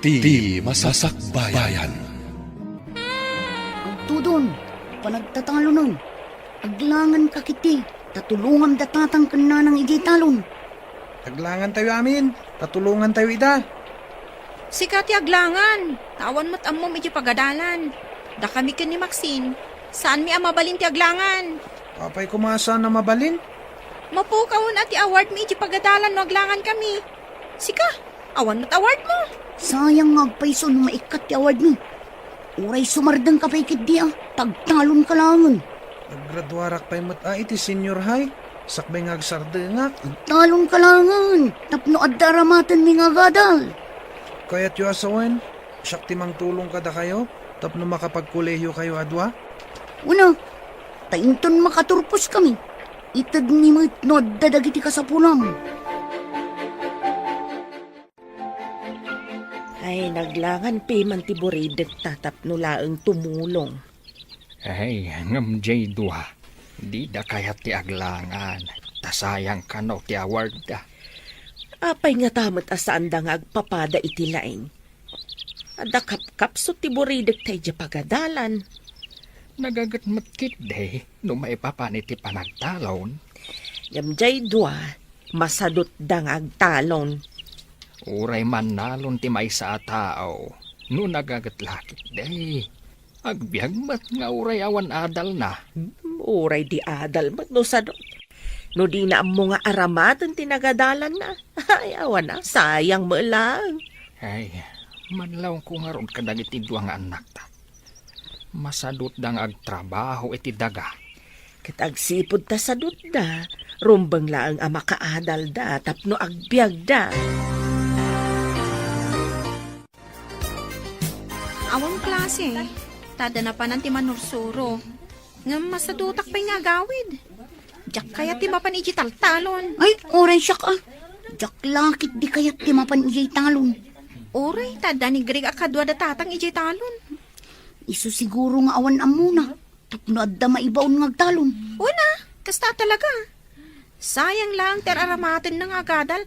Ti Masasakbayan. Tudon, panagtatalo nun. Aglangan ka kiti, tatulungan datatang kana ng ijay talon. Aglangan tayo amin. Tatulungan tayo ida. Sikati aglangan. Tawan mo't ammom iti pagadalan. Da kami ken ni Maxine. Saan mi amabalin ti aglangan? Apay kumasa na mabalin. Mapukawon at ti award mi iti pagadalan no aglangan kami. Sika, awan mo't award mo. Sayang ngagpaiso no maikat ti award ni. Uray sumardang ka paikit di tagtalon ka langan. Naggraduarak pa'y iti senior high. Sakbay ngagsardengak. Talon ka langan, tapno addaramatan mi nga gadal. Kaya't yu asawan, siyak timang tulong kada kayo. Tapno makapagkolehiyo kayo adwa. Una, tainton makaturpos kami. Itad ni mo itnod dadagiti ka sa pulam. Ay, naglangan man ti Buridet tatapno laeng tumulong. Ay, ngam jay duha. Di da kayat ti aglangan. Tasayang kanaw ti award da. Apay nga tamat asaan da nga agpapada iti laing. Ada kapkapso ti Buridet tay di pagadalan. Nagagatmatkit day, no maipapanit ti panagtalon. Yamjay dua, masadot da nga agtalon. Uray man nalon ti may sa tao. No nagagatlakit day. Agbiagmat nga uray awan adal na. Uray di adal mat no sadot. No di na mo nga aramatan tinagadalan na. Ay, awan na, sayang mo lang. Ay, manlaw ko nga ron kadagit ti duwa nga anak ta. Masadot dang agtrabaho iti daga. Kitagsipod ta sadot da, rumbang laang ama kaadal da, tapno agbiag da. Awang klase. Tada na pa ng ti manursuro. Nga masadutak pa'y nga gawid. Diyak kaya ti mapan iti taltalon. Ay, oray siya ka. Jak lakit di kayat ti mapan ijay talon. Oray, tada ni Greg akadwa da tatang iti talon. Isu siguro nga awan amuna. Tapno adda maibaon ngagtalon. Una, kasta talaga. Sayang lang ter aramatin ng agadal.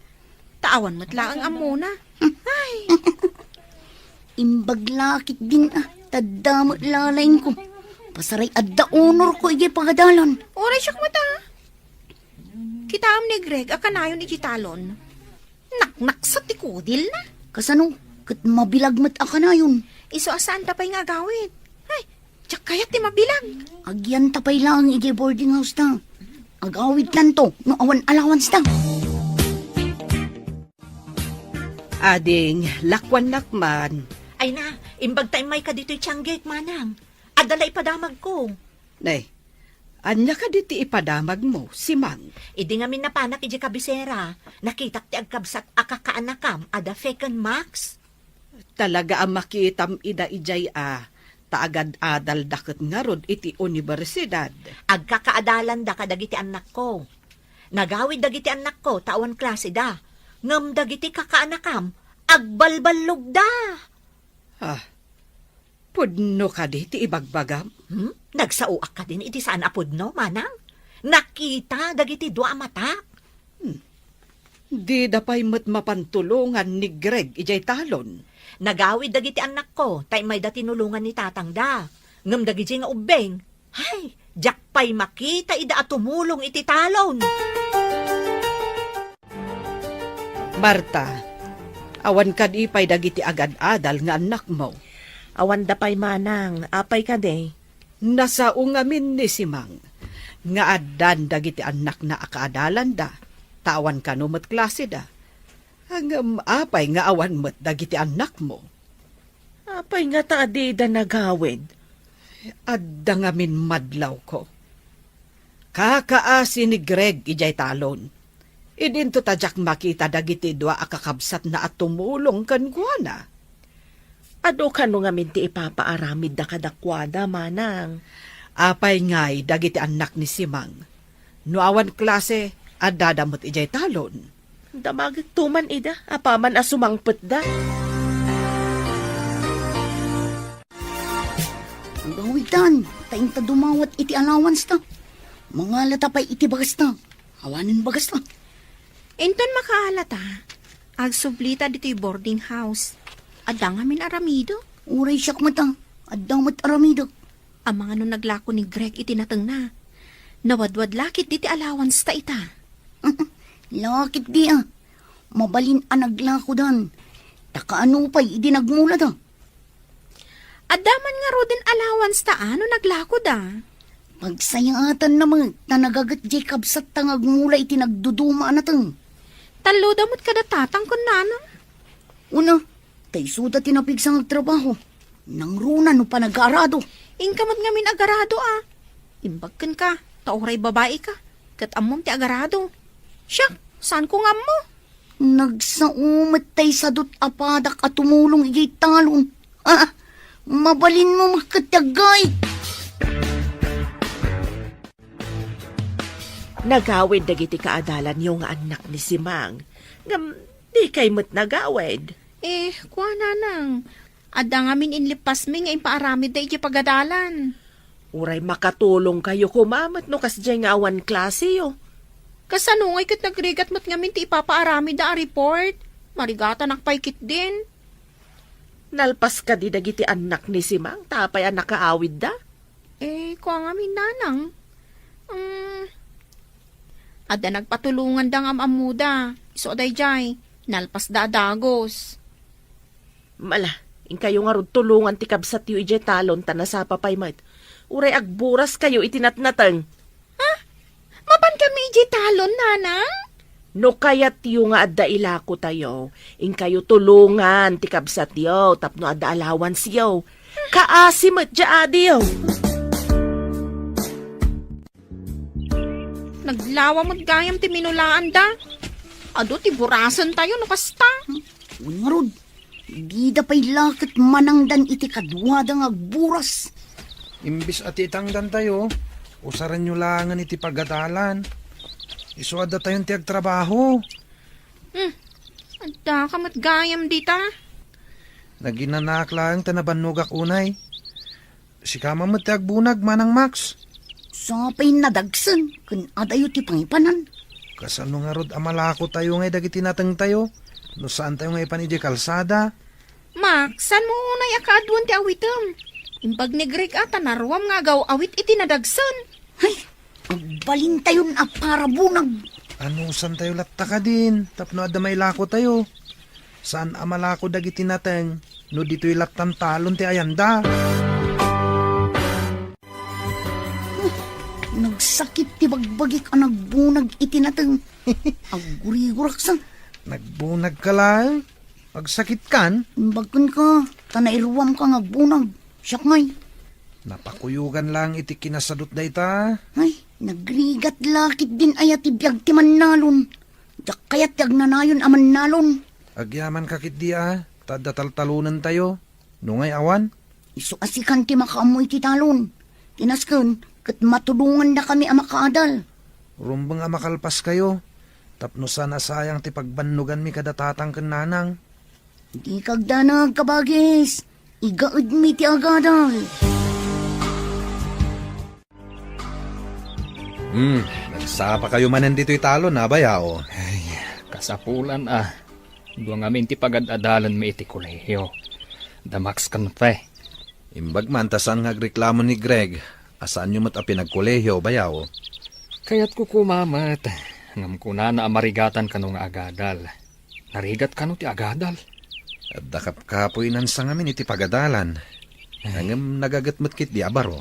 Taawan mo't lang ang amuna. Ay, Imbag lakit din tadamot lalain ko. Pasaray adda honor ko ijay pagadalan. oray siyak mata. Kitaam ni Greg akanayon iti talon. Naknak sa tikudil na. Kasano, kat mabilag mat akanayon. Iso asaan tapay nga gawid. Ay, tiyak kaya ti mabilang. Agyan tapay lang ijay boarding house ta. Agawid lang to, no awan allowance ta. Ading, lakwan lakman. Ay na, imbag tayo may ka dito'y tiyanggit, manang. Adalay padamag ko. Nay, anya ka diti ipadamag mo, si Mang. Idi nga minapanak iji kabisera. Nakitak ti agkabsat akakaanakam, ada feken max. Talaga ang makitam ida ijay taagad adal dakot nga rod iti universidad. Agkakaadalan da kadagiti anak ko. Nagawid dagiti anak ko, tawan klase da. Ngam dagiti kakaanakam, agbalbalog da. Pudno ka diti ibagbagam. Nagsauak ka din iti saan apudno, manang? Nakita dagiti dua mata. Di dapay mat mapantulungan ni Greg ijay talon. Nagawid dagiti anak ko, tay may da tinulungan ni tatang da. Ngam dagiti nga ubeng. Hay, jak pay makita ida at tumulong iti talon. Marta, awan ka di pay dagiti agad-adal nga anak mo. Awan da pa'y manang, apay ka de. Nasaungamin ni si Mang. Nga adan dagiti anak na akaadalan da. Tawan ka no mat klase da. Hanggang apay nga awan mat dagiti anak mo. Apay nga ta adi da nagawid. Adda nga min madlaw ko. Kakaasi ni Greg ijay talon. Idinto tadyak makita dagiti dua akakabsat na at tumulong kan guana. Ado ka no nga minti ipapaaramid da kadakwada, manang. Apay ngay dagiti anak ni Simang. No awan klase, adadamot ijay talon. Damagit tuman ida, apaman asumangpet da. Ang gawitan, taing ta dumawat iti allowance ta. Mga latapay iti bagas ta. Awanin bagas ta. Inton makaalata, agsublita dito'y boarding house. Adda nga min aramido. Uray siyak mata. Addaw mat aramido. Ang mga nung naglako ni Greg itinatang na. Nawadwad lakit di ti allowance ta ita. Lakit di ah. Mabalin ang naglako dan. Takaano pa'y idinagmula da. Adaman nga ro din allowance ta ano naglako da. Pagsayatan naman, na nagagat Jacob sa tangag mula itinagduduma na tang. Talo damot kada tatang kun nana. Una, tay suda tinapig sa trabaho. Nang runa no pa nag-aarado. Ingkamot nga min agarado ah. Imbagkan ka, tauray babae ka. Kat amom ti agarado. Siya, saan ko nga mo? Nagsaumat tay sa dut apadak at tumulong igay talon. Ah, mabalin mo makatagay. Nagawid dagiti kaadalan yung anak ni Simang. Ngam, di kay mo't nagawid. Kuha na nang. Ada nga min inlipas mi nga impaaramid da iti pagadalan. Uray makatulong kayo kumamat no kasdya nga awan klase yo. Kasano ngay kat nagrigat mo't nga min ti ipapaaramid da a report. Marigatan nakpaikit din. Nalpas ka di dagiti anak ni Simang, tapay ang nakaawid da. Kuha nga min nanang. Ada nagpatulungan da nga amuda. Iso aday jay. Nalpas da dagos. Mala, in kayo nga rod tulungan ti kabsat yu ije talon tanasa papay mat. Uray agburas kayo itinatnatang. Mapan kami iji talon, nanang? No kayat yu nga adda ilako tayo. In kayo tulungan ti kabsat yu tapno adda allowance yu. Kaasimat dya adi yu. Naglawa mo't gayam ti minulaan da. Ado ti burasan tayo no kasta. Nga rod, di da pa'y lakit manangdan iti kadwada nga agburas. Imbis at itangdan tayo, usaran nyo langan iti pagadalan. Isuada tayong tiag trabaho. Ada ka mo't gayam dita. Naginanak lang tanabanugak unay. Si kama mo tiag bunag manang Max. Sapay nadagsan, kun adayo ti pangipanan. Kasano nga rod amalako tayo ngay dagiti natang tayo. No saan tayo ngay panidi kalsada. Max, san mo unay akaadwan ti awitem? Imbag ni Greg ata naruam nga gaw awit iti nadagsan. Ay, agbalin tayo na para bunag. Ano saan tayo latta ka din? Tapno adda may lako tayo. Saan amalako dagiti natang? No dito'y lattan talon ti ayanda. Nagsakit ti bagbagik ang nagbunag itinatang. Agurigurak sang. Nagbunag ka lang. Magsakit kan. Imbagkan ka, tanairuam ka nga agbunag. Siyak ngay. Napakuyugan lang iti kinasadot da ita. Ay, nagrigat lakit din ayat ibiyag ti mannalon. Dak kayat yag nanayon aman nalon. Agyaman kakit di Tada taltalunan tayo. Nungay awan. Isu asikan ti makaamoy ti talon. Tinasken, kat matulungan na kami ang makaadal. Rumbang makalpas kayo. Tapno sana sayang ti pagbannugan mi kada tatang ken nanang. Di kagdanag kabagis. Igaud mi ti agadal. Nagsapa kayo manan dito'y talon na bayao. Kasapulan Dua ngamin ti pagad-adalan mi iti kolehiyo. Damax kan fe. Imbag man tasan nga reklamo ni Greg. Asaan nyo mat a pinagkolehiyo bayao? Kayat ko kumamat. Ngam ko na amarigatan kano nga agadal. Narigat kano ti agadal. At dakap-kapoy sa ngamin iti pagadalan. Hanggang nagagatmat kit di abaro.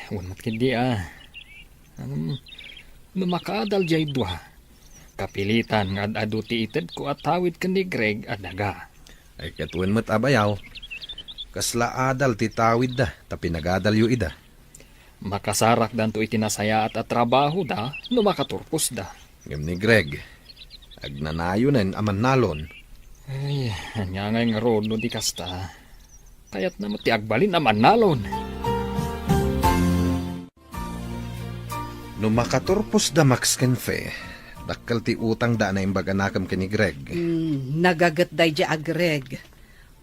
Unmat kindi Numakadal jay dua. Kapilitan nga adu ti ited ko at tawid ka ni Greg adaga. Ay katuan mat abayaw. Kasla adal ti tawid da. Tapi nagadal yu ida. Makasarak dan to itinasaya at trabaho da. Numakaturpos da. Ngam ni Greg. Agnanayo na aman nalon. Ay, hanyangay nga road no di kasta. Kayat na ti agbalin aman nalon. No makaturpos da Max Kenfe. Dakkel ti utang da na imbaga nakam ka ni Greg. Nagagat day di agreg.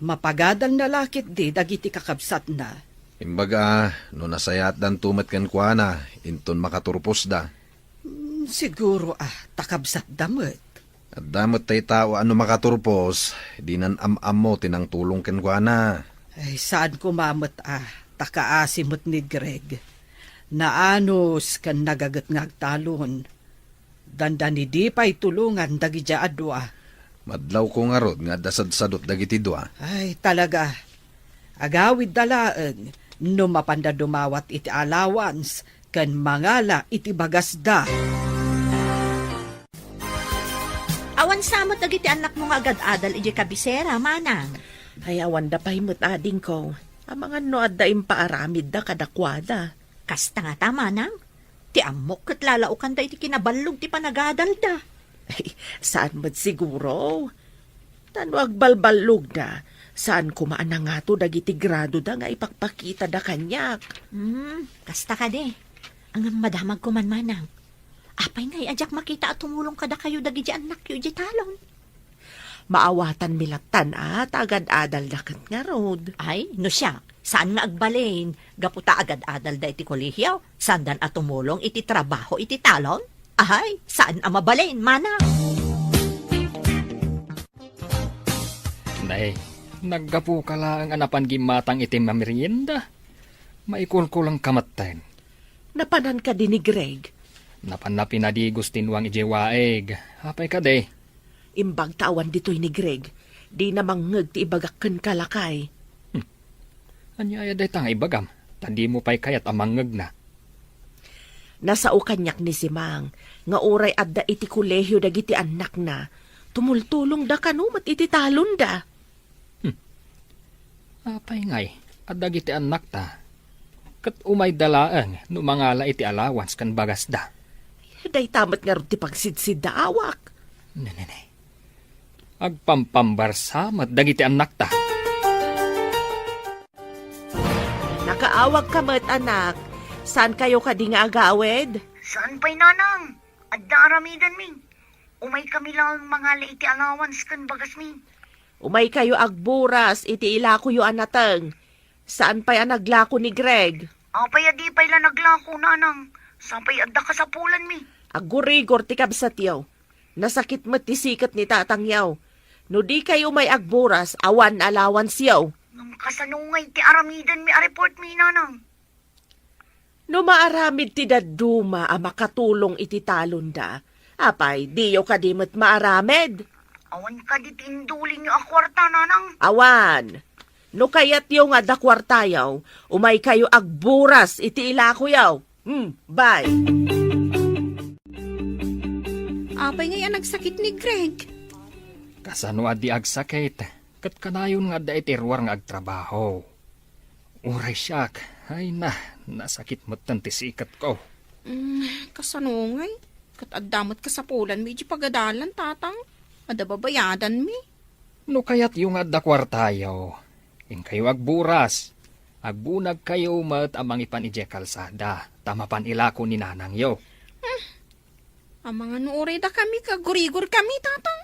Mapagadal na lakit di dagiti kakabsat na. Imbaga, no nasayat dan tumat kan kwa na, inton makaturpos da. Siguro takabsat damot. At damot tay tao ano makaturpos, di nan am-am mo tinang tulong ken kwa na. Ay, saan kumamot takaasimot ni Greg. Naanos kan nagagat ngagtalon. Danda ni di pa'y tulungan dagiti adwa. Madlaw ko nga rod nga dasad-sadot dagiti dua. Ay, talaga. Agawid dalaan, no mapanda dumawat iti allowance, kan mangala iti bagasda. Awan samot dagiti anak mo nga agad-adal iti kabisera, manang. Ay, awan da pahimot ading ko. Ang mga noad da impaaramid da kadakwada. Kasta nga ta, manang. Ti amok kat lalaukan da iti kinabalog ti panagadal da. Ay, saan mo't siguro? Tano agbalbalog da. Saan kumaan na nga to dagiti grado da nga ipakpakita da kanyak. Kasta ka de. Ang madamag ko man, manang. Apay ngay ajak makita at tumulong kada kayo dagiti anak yu iti talon. Maawatan milatan at agad-adal dakat nga rod. Ay, no siya. Saan nga agbalin? Gaputa agad-adal da iti kolehiyaw. Sandan at tumulong iti trabaho iti talon? Ay, saan ang mabalin, manang? Day, naggapu ka lang anapan gimatang iti mamerienda. Maikulkulang kamatayin. Napanan ka din ni Greg. Napan na pinadigos tinuang ijewaeg. Hapay ka de. Imbag tawan dito'y ni Greg. Di namang ngag ti ibagakken kalakay. Anya ay day tanga ibagam. Tandi mo pa'y kayat amangag na. Nasao kanyak ni Simang. Nga oray adda iti kolehyo dagiti anak na. Tumultulong da kanumat iti talon da. Apay ngay. At dagiti anak ta. Kat umay dalaang no mangala iti allowance kan bagas da. Day tamat nga ron ti pagsidsid da awak. Nanay. Agpampambarsamat dagiti anak ta. Nakaawag ka mat anak. Saan kayo ka di nga agawed? Saan pa'y nanang? At daramidan min. Umay kami lang mga iti allowance kan bagas min. Umay kayo agburas iti ilako yu anateng. Saan pa'y naglako ni Greg? Apay adi pa'y la naglako nanang. Sampay adda ka sa pulan mi. Agurigor ti kabsat yaw. Nasakit mo't ti sikat ni tatang yaw. No di kayo may agburas, awan allowance yaw. Nang kasanungay ti aramidan mi a report mi nanang. No maaramid ti daduma a makatulong iti talon da. Apay, diyo ka di mo't maaramid. Awan ka di tinduling yung akwarta nanang. Awan. No kayat yaw nga dakwarta yaw, umay kayo agburas iti ilako yaw. Bye. Apay ngayon nagsakit ni Greg. Kasano adi agsakit. Kat kanayon nga da itiruar nga agtrabaho. Uray siyak. Ay na, nasakit mo't tantisikat ko. Kasanungay. Kat addamot ka sa pulan mi iti pagadalan, tatang. Adababayadan mi. No kayat yung adda kwartayo. In kayo agburas. Agbunag kayo mat amang ipan ije kalsada. Tamapan ilako ni nanang yo. Ang mga nuoray da kami, kagurigor kami, tatang.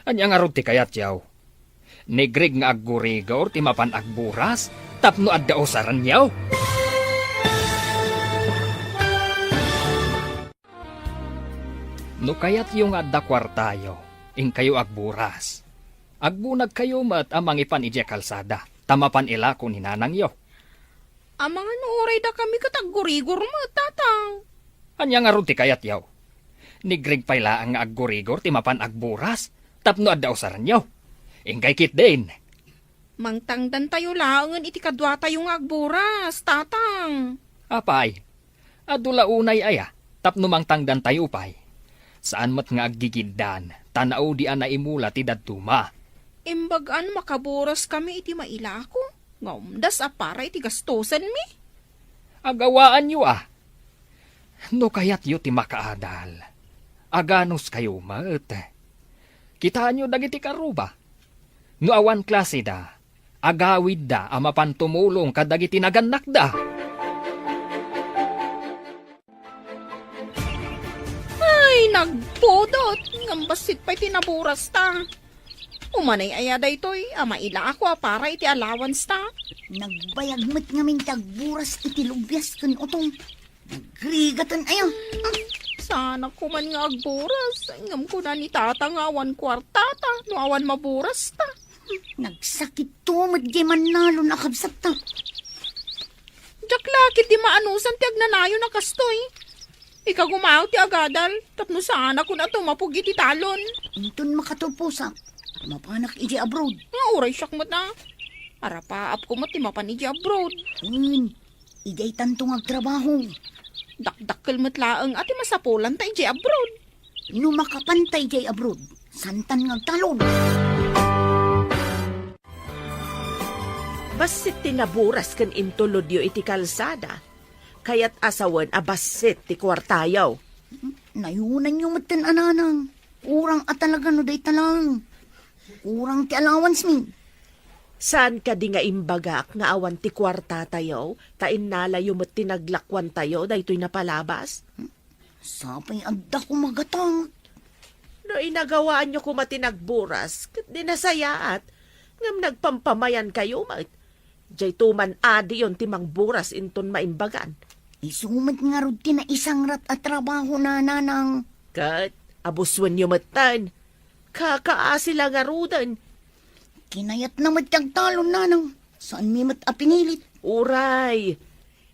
Anya nga ron ti kayat yaw. Ni Greg nga aggurigor ti mapan agburas. Tapno adda osaran yaw. No kayat yung adda kwartayo. In kayo agburas. Agbunag kayo mat amang ipan ije kalsada. Tamapan ilako ni nanang yo. Ang mga nuoray da kami, katagurigor mo, tatang. Anya nga ron ti kayat yaw. Ni Greg payla ang aggurigor ti mapan agburas. Tapno adda osaran yaw. Ingkay kit din. Mangtangdan tayo laangan iti kadwa tayong agburas, tatang. Apay, adula unay aya, tapno mangtangdan tayo pay. Saan mat nga aggigiddan, tanaw di ana imula ti dadtuma. Imbagaan makaburas kami iti mailako. Ngaumdas apara iti gastosan mi. Agawaan yu ah. No kayat yu ti makaadal. Aganos kayo mat. Kitaan yu dagiti karuba. No awan klase da, agawid da amapan tumulong kadagiti naganak da. Ay, nagpudot. Ngambasit pa'y tinaburas ta. Umanay ayada ito'y amaila ako para iti allowance ta. Nagbayagmat ngamin tagburas iti lubyas kan utong. Nagrigatan ayo. Sana ko man nga agburas. Ingam ko na ni tata nga awan kwarta ta. No awan maburas ta. Nagsakit tumad di man nalo nakabsat ta. Jak lakit di maanusan ti agnanayo na kastoy. Ika gumaw ti agadal. Tapno sana ko na tumapugi ti talon. Intun makatupusa. Mapanak iji abroad. Nga uray siyak mo na. Arapaap ko mo ti mapanigi abroad. Ijay tantong agtrabaho. Dakdakkel mo't laeng ati masapulan ta ije abroad. No makapantay jay abroad. Santan ngagtalon. Basit tinaburas kan intulod yu iti kalsada. Kaya't asawan abasit ti kwartayaw. Nayunan yung matan ananang. Urang at talaga no day talang. Urang ti allowance mi. Saan ka di nga imbagak nga awan ti kwarta tayo, tain nalayo mo't tinaglakwan tayo, daytoy napalabas? Sapay agda ko magatang. No inagawaan nyo kumatinagburas, kat di nasayaat, ngam nagpampamayan kayo, mat. Diyay tuman adi yon timang buras inton maimbagan. Isumat nga rod ti na isang rat at trabaho na nanang. Kat, abuswan nyo matan. Kakaasi lang nga rudan. Kinayat na matagtalon nanang. Saan mi mat apinilit? Uray,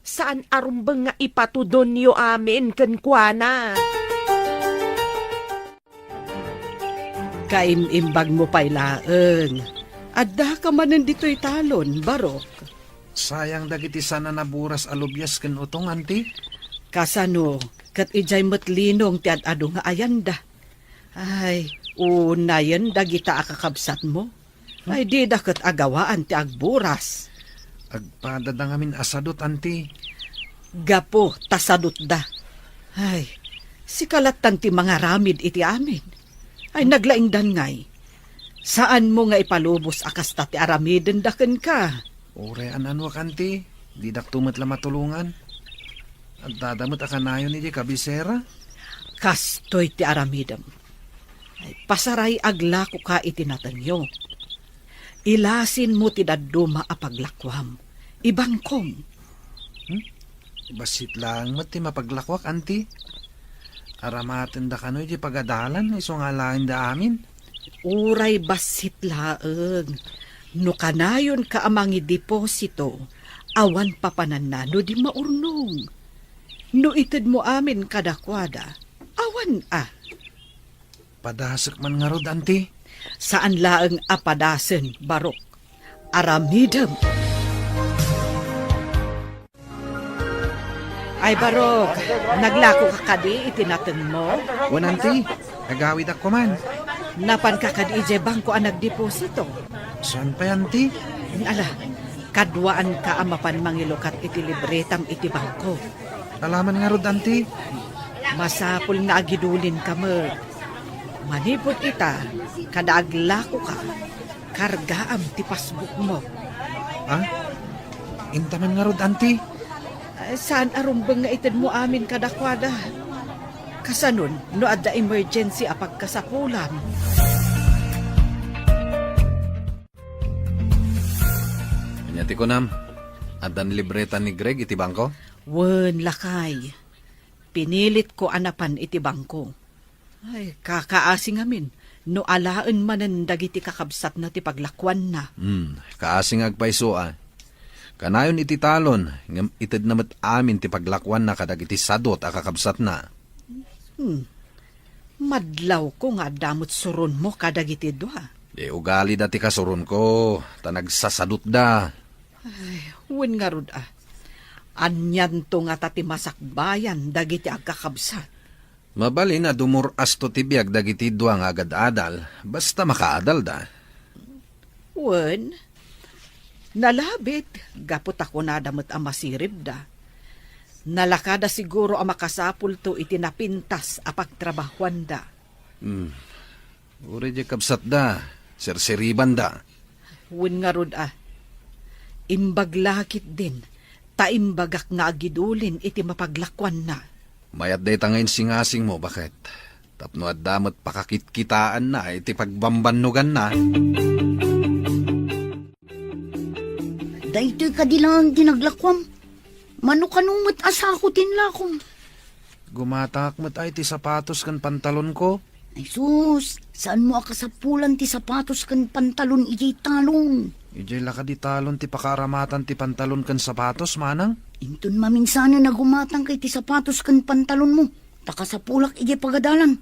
saan arumbang nga ipatudon nyo amin kankwana? Kaimimbag mo pa'y laeng. Adda ka manan dito'y talon, Barok. Sayang dagiti sana naburas alubyas ken utong, anti. Kasano, kat ijay matlinong ti ad-ado nga ayanda. Ay, unayan dagita akakabsat mo. Ay, di dakat agawaan ti agburas. Agpadada ngamin asadot, anti. Gapo, tasadot da. Ay, si kalatan ti mga ramid iti amin. Ay, naglaing dangay. Saan mo nga ipalubos akas ti aramiden daken ka? Ure ananwa, anti. Di daktumat la matulungan. At dadamot akanayon ni di kabisera. Kastoy ti aramidem. Ay, pasaray aglako ka itinatanyo. Ilasin mo ti daduma apaglakwam. Ibangkom. Basit lang mat ti mapaglakwak, anti. Aramaten da kanoy di pagadalan, iso nga lain da amin. Uray basit laeng. No kanayon ka amangi deposito, awan papananano di maurnong. No ited mo amin kadakwada, awan Padasak man nga rod, anti. Saan laeng apadasen, Barok? Aramidem. Ay, Barok, naglako ka kadi itinatan mo? Wan, anti. Agawid ako man. Napan ka kadi ije bangko ang nagdeposito? Saan pa, anti? Ala, kadwaan ka amapan mangilukat iti libretam iti bangko. Alaman nga rod, anti. Masapul nga agidulin ka mo. Manipod ita, kadaglako ka, kargaam ti pasbuk mo. Intaman nga rod, anti. Saan arumbang nga ited mo amin kadakwada? Kasanon, no adda emergency apag kasapulan. Anyati ko nam, adan libreta ni Greg iti bangko? Wen lakay, pinilit ko anapan iti bangko. Ay, kakaasing amin, no alaan manan dagiti kakabsat na ti paglakwan na. Kaasing agpaiso, Kanayon iti talon, ngam ited namat amin ti paglakwan na kadagiti sadot akakabsat na. Madlaw ko nga damot suron mo kadagiti doa. Ugali dati kasuron ko, tanagsasadot da. Wen nga rod Anyan to nga tati masakbayan dagiti agkakabsat. Mabali na dumuras to tibiyag dagiti duang agad adal, basta makaadal da. Wen, nalabit, gapot ako na damot ang masirib da. Nalakada siguro ang makasapul to itinapintas apagtrabahuan da. Uri di kabsat da, sirsiriban da. Wen nga rod imbaglakit din, taimbagak nga agidulin iti mapaglakwan na. Mayat day tangayin singasing mo, bakit? Tapno at damot pakakitkitaan na, iti pagbambanugan na. Daytoy kadilang ginaglakwam. Mano kanumot asakutin lakom. Gumatak mo't ay ti sapatos kan pantalon ko. Ay sus, saan mo akasapulan ti sapatos kan pantalon ijay talon? Ijay laka di talon ti pakaramatan ti pantalon kan sapatos, manang. Inton maminsana na gumatang kay ti sapatos kan pantalon mo. Takasapulak ijay pagadalan.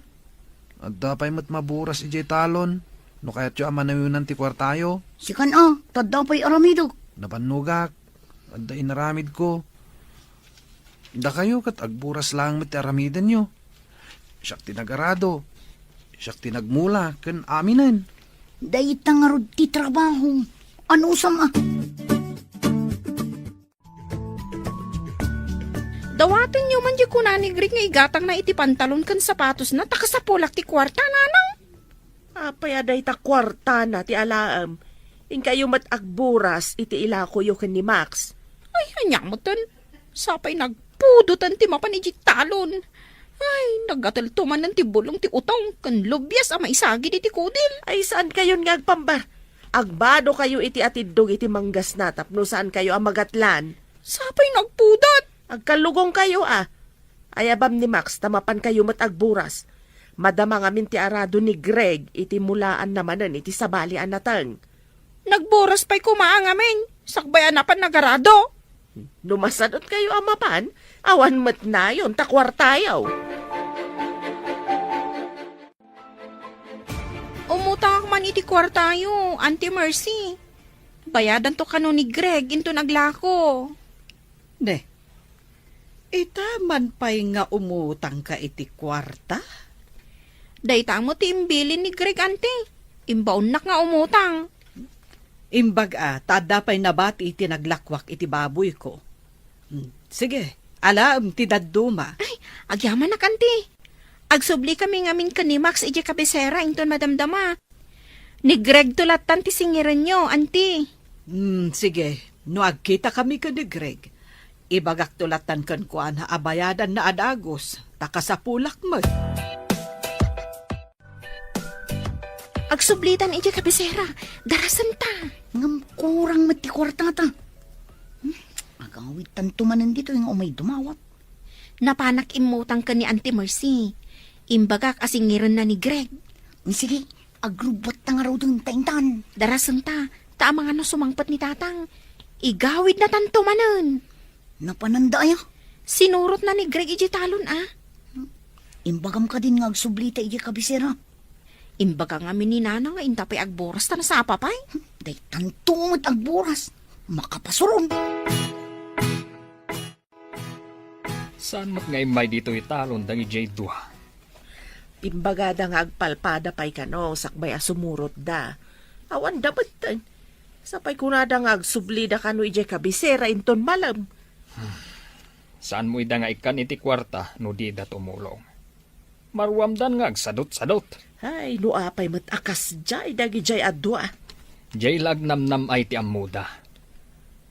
At dapay mo't maburas ijay talon. No kaya't yung amanayunan ti kwartayo. Sikan tadapay aramidog. Napanugak. At da inaramid ko. Da kayo kat agburas lang met aramidan nyo. Siyak tinagarado. Siyak tinagmula kan aminan. Dahit tangarod ti trabaho. Ano sama? Dawatin nyo man di kunanig rin nga igatang na iti pantalon kan sapatos na takasapulak ti kwarta nanang. Apay aday ta kwarta na ti alaam. In kayo matagburas iti ilako yu ken ni Max. Ay, hanyamutan. Sapay nagpudutan ti mapan iti talon. Ay, nagataltuman ng ti bulong ti utong kan lubyas ama isagi di ti kudil. Ay saan kayo nga agpambar? Agbado kayo iti atidog iti manggas na tapno saan kayo amagatlan. Sapay nagpudat. Agkalugong kayo Ay abam ni Max tamapan kayo matagburas. Madama nga ti arado ni Greg iti mulaan namanan iti sabalian natang. Nagboras pa'y kumaang amin. Sakbayan na pan nagarado. Numasadot kayo amapan, awan mat na yun, takwartayaw. Umutang man iti kwartayo, Auntie Mercy. Bayadan to kano ni Greg into naglako. Ne, itaman pa'y nga umutang ka iti kwarta? Dayta mo ti imbilin ni Greg, Auntie. Imbaon nak nga umutang. Imbag tada pa'y nabati iti naglakwak iti baboy ko. Sige, alam ti dadduma. Ay, agyaman na kanti. Agsubli kami ngamin ka ni Max iji kabisera inton madamdama. Ni Greg tulatan ti singiran nyo, Auntie. Sige, no agkita kami ka ni Greg. Ibagak tulatan kan kuan ha abayadan na adagos. Takasapulak mo. Agsublitan iji kabisera. Darasan ta. Ngam kurang mati kwartata. Agawit tantumanan dito yung umay dumawat. Napanak imutang ka ni Auntie Mercy. Imbagak asingiran na ni Greg. Sige, agrubot tang araw dun taintan. Darasan ta. Ta mga no sumangpat ni tatang. Igawid na tantumanan. Napananda ya. Sinurot na ni Greg iji talon Imbagam ka din nga agsublita iji kabisera. Imbaga nga ni Nana nga intapay agboras ta na sa apapay. Day tantungot agburas. Makapasuron. Saan mat ngay may dito italon dangi J2? Imbagada nga agpalpada pa'y kano, sakbay asumurot da. Awan dapat tan. Sapay kunada nga agsublida kano ije kabisera inton malam. Saan mo ida nga ikan iti kwarta no di da tumulong? Marwamdan nga agsadot-sadot. Ay, nuapay matakas jay, dagi jay adwa. Jay lagnamnam ay ti amuda.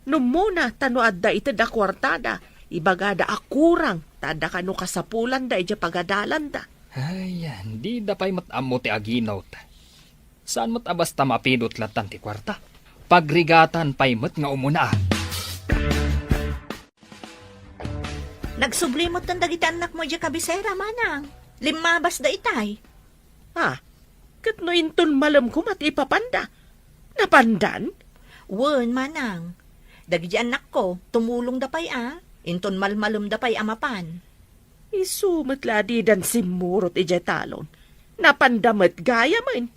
Numuna, tano adda iti da kwartada. Ibagada akurang, tada kano kasapulan da, ija pagadalan da. Ay, hindi da pa'y matamo ti aginot. Saan mat abas ta mapidot latan ti kwarta? Pagrigatan pa'y mat nga umuna. Nagsublimot ng dagiti anak mo, ija kabisera, manang. Limabas da itay. Katno inton malam ko mati ipapanda. Napandan? Wen, manang. Dagiti anak ko, tumulong dapay Inton malmalum dapay amapan. Isumat ladi dan simurot ija talon. Napandamat gaya man.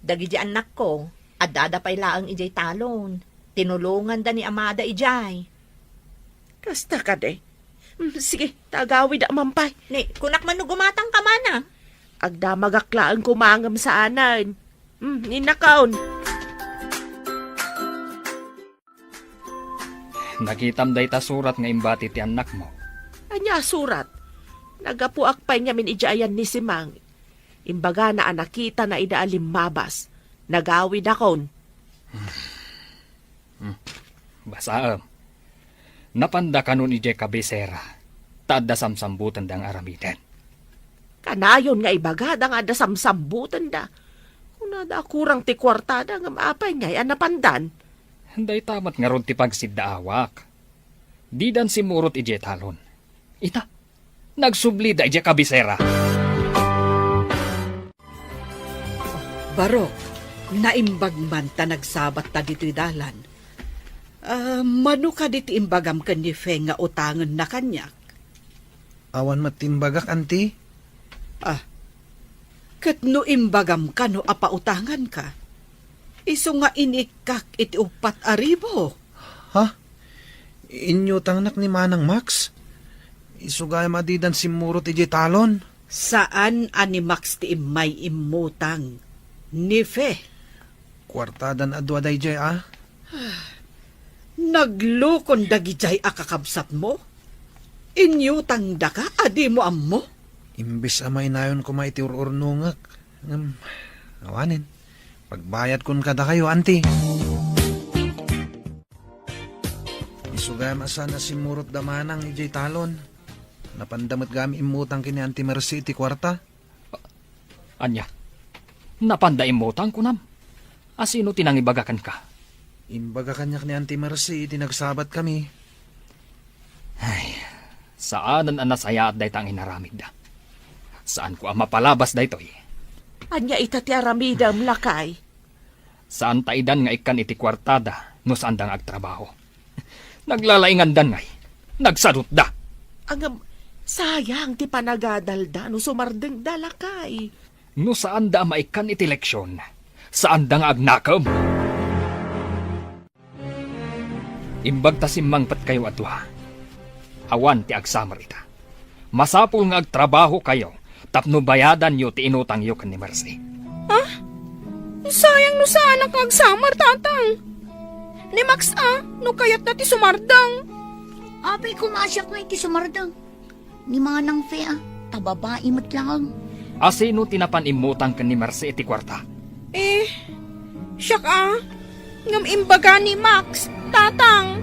Dagiti anak ko, adada pay laang ijay talon. Tinulungan da ni amada ijay. Kasta ka de. Sige, tagawid da mampay. Ni, kunak man no gumatang ka manang. Agdamagaklaan kumangam sa anan. Ninakaon. Nakitam day ta surat nga imbati ti anak mo. Anya surat. Nagapuak pa'y nga min ijayan ni Simang. Imbaga na anakita na idaalim mabas. Nagawid akon. Basaam. Napanda kanon ije kabisera. Tada samsambutan dang aramiden. Kanayon nga ibagada nga da samsambutan da. Kunada kurang ti kwartada nga maapay ngay anapandan. Day tamat nga ron ti pagsiddaawak. Di dan simurot ije talon. Ita, Nagsubli da ija kabisera. Barok, naimbag man ta nagsabat ta dito'y dalan. Mano ka diti imbagam kan ni Fe nga utangan na kanyak? Awan matimbagak, anti. Kat no imbagam ka no apautangan ka. Iso nga inikak iti 4,000. Ha? Inyutang nak ni Manang Max? Isugay madidan si Murot iti talon. Saan ani Max ti may imutang? Ni Fe. Kwartadan adwa dayjay Naglukon dagijay akakabsat mo? Inyutang da ka, adi mo ammo? Imbis amay nayon ko maiti ururnungak. Awanin. Pagbayad kun kada kayo, anti. Isugay masana si Murot damanang ijay talon. Napandamot gami imutang kini Auntie Mercy iti kwarta. Anya, napanda imutang kunam. Asino tinangibagakan ka? Imbaga kanyak ni Auntie Mercy iti nagsabat kami. Ay, saanan ang nasaya at daytang inaramid da? Saan ko ang mapalabas daytoy? Anya itati aramida am lakay. Saan taidan nga ikan iti kwartada no saan dang agtrabaho? Naglalaingan dan ngay. Nagsadot da. Ang sayang ti panagadalda no sumardeng dalakay. No saan da maikan iti leksyon? Saan dang agnakam? Imbag tasimangpat kayo atwa. Awan ti agsamar ita. Masapul nga agtrabaho kayo, tapno bayadan nyo ti inutang yo kan ni Mercy. Sayang no saan ang agsamar, tatang. Ni Max no kayat na ti sumardang. Apay kumasyak nga iti sumardang. Ni Manang Fe tababae mat lang. Asino tinapan imutang kan ni Mercy iti kwarta? Siyak ngam imbaga ni Max, tatang.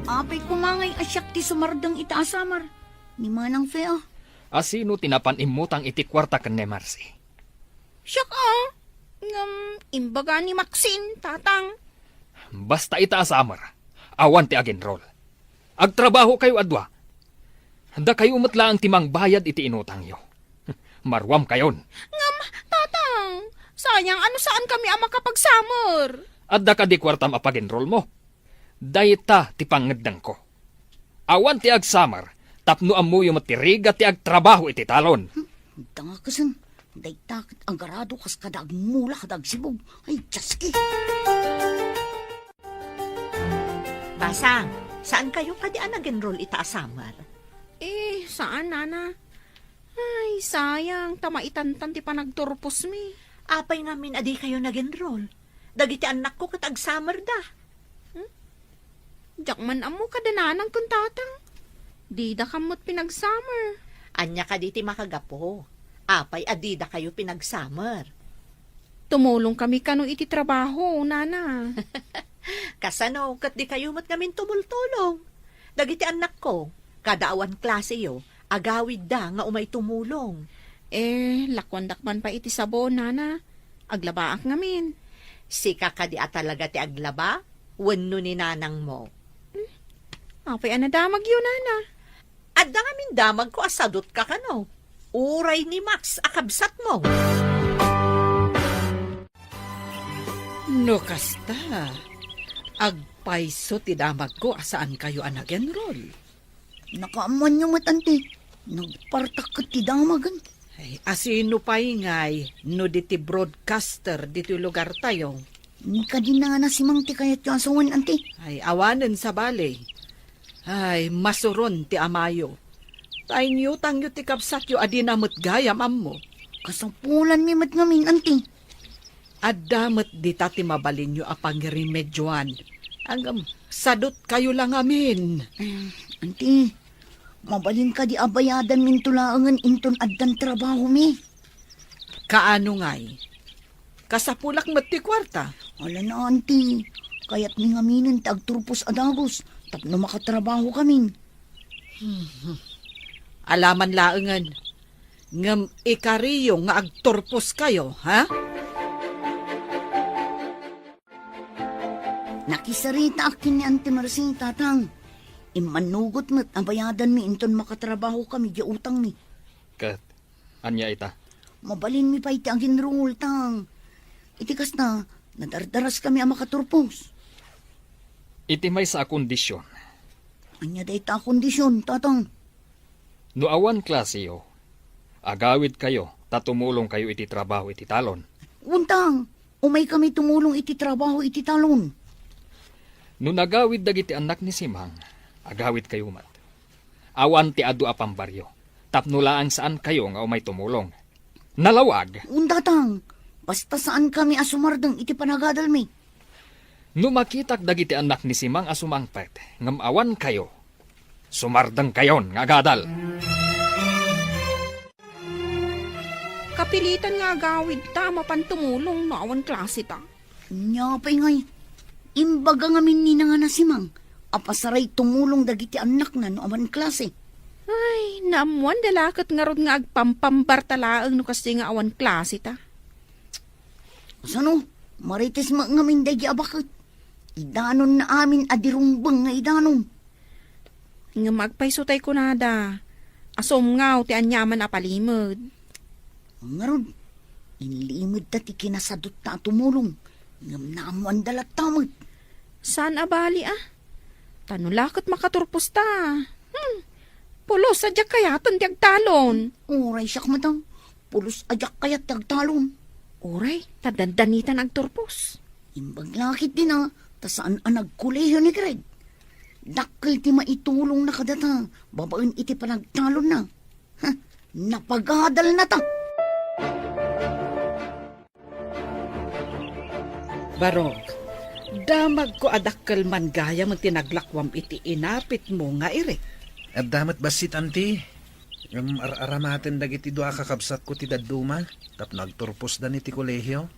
Apay kumangay asyak ti sumardang itaasamar. Ni Manang Fe Asino tinapan imutang iti kwarta kan ni Mercy? Siyak ngam imbaga ni Maxine, tatang. Basta itaasamar, awan ti agenrol. Agtrabaho kayo adwa. Da kayo umatla ang timang bayad iti inutang yo. Marwam kayon. Ngam, tatang. Sayang ano saan kami ang makapagsamar. Adda ka di kwartam apagenrol mo. Dayta ti pangadang ko. Awan ti agsamar, tapno amuyo matiriga ti agtrabaho iti talon. Tanga kasan. Daytakit ang garado kas kadag mula kadag sibog. Ay, jaski. Basang, saan kayo kadi anagenrol itaasamar? Saan, nana? Ay, sayang. Tamaitantan ti panagturpos mi. Apay ngamin adi kayo nagenrol. Dagiti anak ko kat agsamar da. Jakman amo kadananang kun tatang. Di da kamot pinagsamar. Anya ka diti makagapo. Apay adida kayo pinagsamar. Tumulong kami kano iti trabaho, nana. Kasano kat di kayo mat ngamin tumultulong. Dagiti anak ko, kadaawan klase yo, agawid da nga umay tumulong. Lakwandakman pa iti sabon, nana. Aglabaak ngamin. Sika ka di talaga ti aglaba, wenno ni nanang mo. Apay anadamag yun, nana. Adda ngamin damag ko asadot ka kano. Uray ni Max akabsat mo. No kasta, agpaiso ti damag ko asaan kayo anagenrol. Nakaaman yung matante. Nagpartak ka ti damagan. Ay, asino pa ingay, no diti broadcaster dito lugar tayo. Ni ka din na si Mang ti kayat yung asawan, ante. Ay, awanen sa balay. Ay, masuron ti amayo. Tay niyo tangyo ti kapsat yo adinamot gayam ammo. Kasampulan mi mat ngamin, ante. Adamat di tati mabalin nyo apang remedyoan. Ang sadot kayo lang amin. Ante, mabalin ka di abayadan min tulaangan inton addan trabaho mi. Kaano ngay? Kasapulak mat ti kwarta. Wala na, ante. Kaya't mi ngaminin ti agturpos adagos. Tapno makatrabaho kamin. Alaman laengan. Ngam ikariyo nga agturpos kayo, ha? Nakisarita akin ni Auntie Marcy, tatang. Imanugot mo't abayadan mi inton makatrabaho kami di utang mi. Kat, anya ita. Mabalin mi pa iti ang ginrungol, tang. Itikas na, nadardaras kami ang makaturpos. Iti may sa kondisyon. Anya da ita kondisyon, tatang. No awan klase yo, agawid kayo, tatumulong kayo iti trabaho iti talon. Untang, umay kami tumulong iti trabaho iti talon. No nagawid dagiti anak ni Simang, agawid kayo mat. Awan ti adu apang baryo, tapnulaan saan kayo nga umay tumulong. Nalawag, Undatang, basta saan kami asumardang iti panagadal mi. no makitak dagiti anak ni Simang asumangpet, ngam awan kayo, sumardang kayon nga gadal. Kapilitan nga agawid ta, mapantumulong no awan klase ta. Nyapay ngay, imbaga ngamin ni nga nasimang, apasaray tumulong dagiti anak na no aman klase. Ay, naamuan dalakat nga rod nga agpampambartalaang no kasi nga awan klase ta. Sano, marites ngamin dagi abakit. Idanon na amin adirumbang nga idanon. Nga magpaisutay ko nada. Asom ngaw ti anyaman a palimod. Ngaron, inlimod ta ti kinasadot ta tumulong. Ngam naamuan dalat tamot. Saan abali ah? Tanulakat makaturpos ta. Pulos sadya kayatan ti agtalon. Uray siyak matang, pulos ajak kayat tagtalon. Uray, tadandanitan agturpos. Imbag lakit din tasaan ang nagkuleyo ni Greg. Dakkel ti maitulong na kadata, babaan iti panagtalon na. Napagadal na ta. Barok, damag ko adakkel man gaya man tinaglakwam iti inapit mo nga iri. At damat basit, anti. Yung aramaten dagiti dua kakabsat ko ti daduma, tap nagturpos dan iti kolehyo.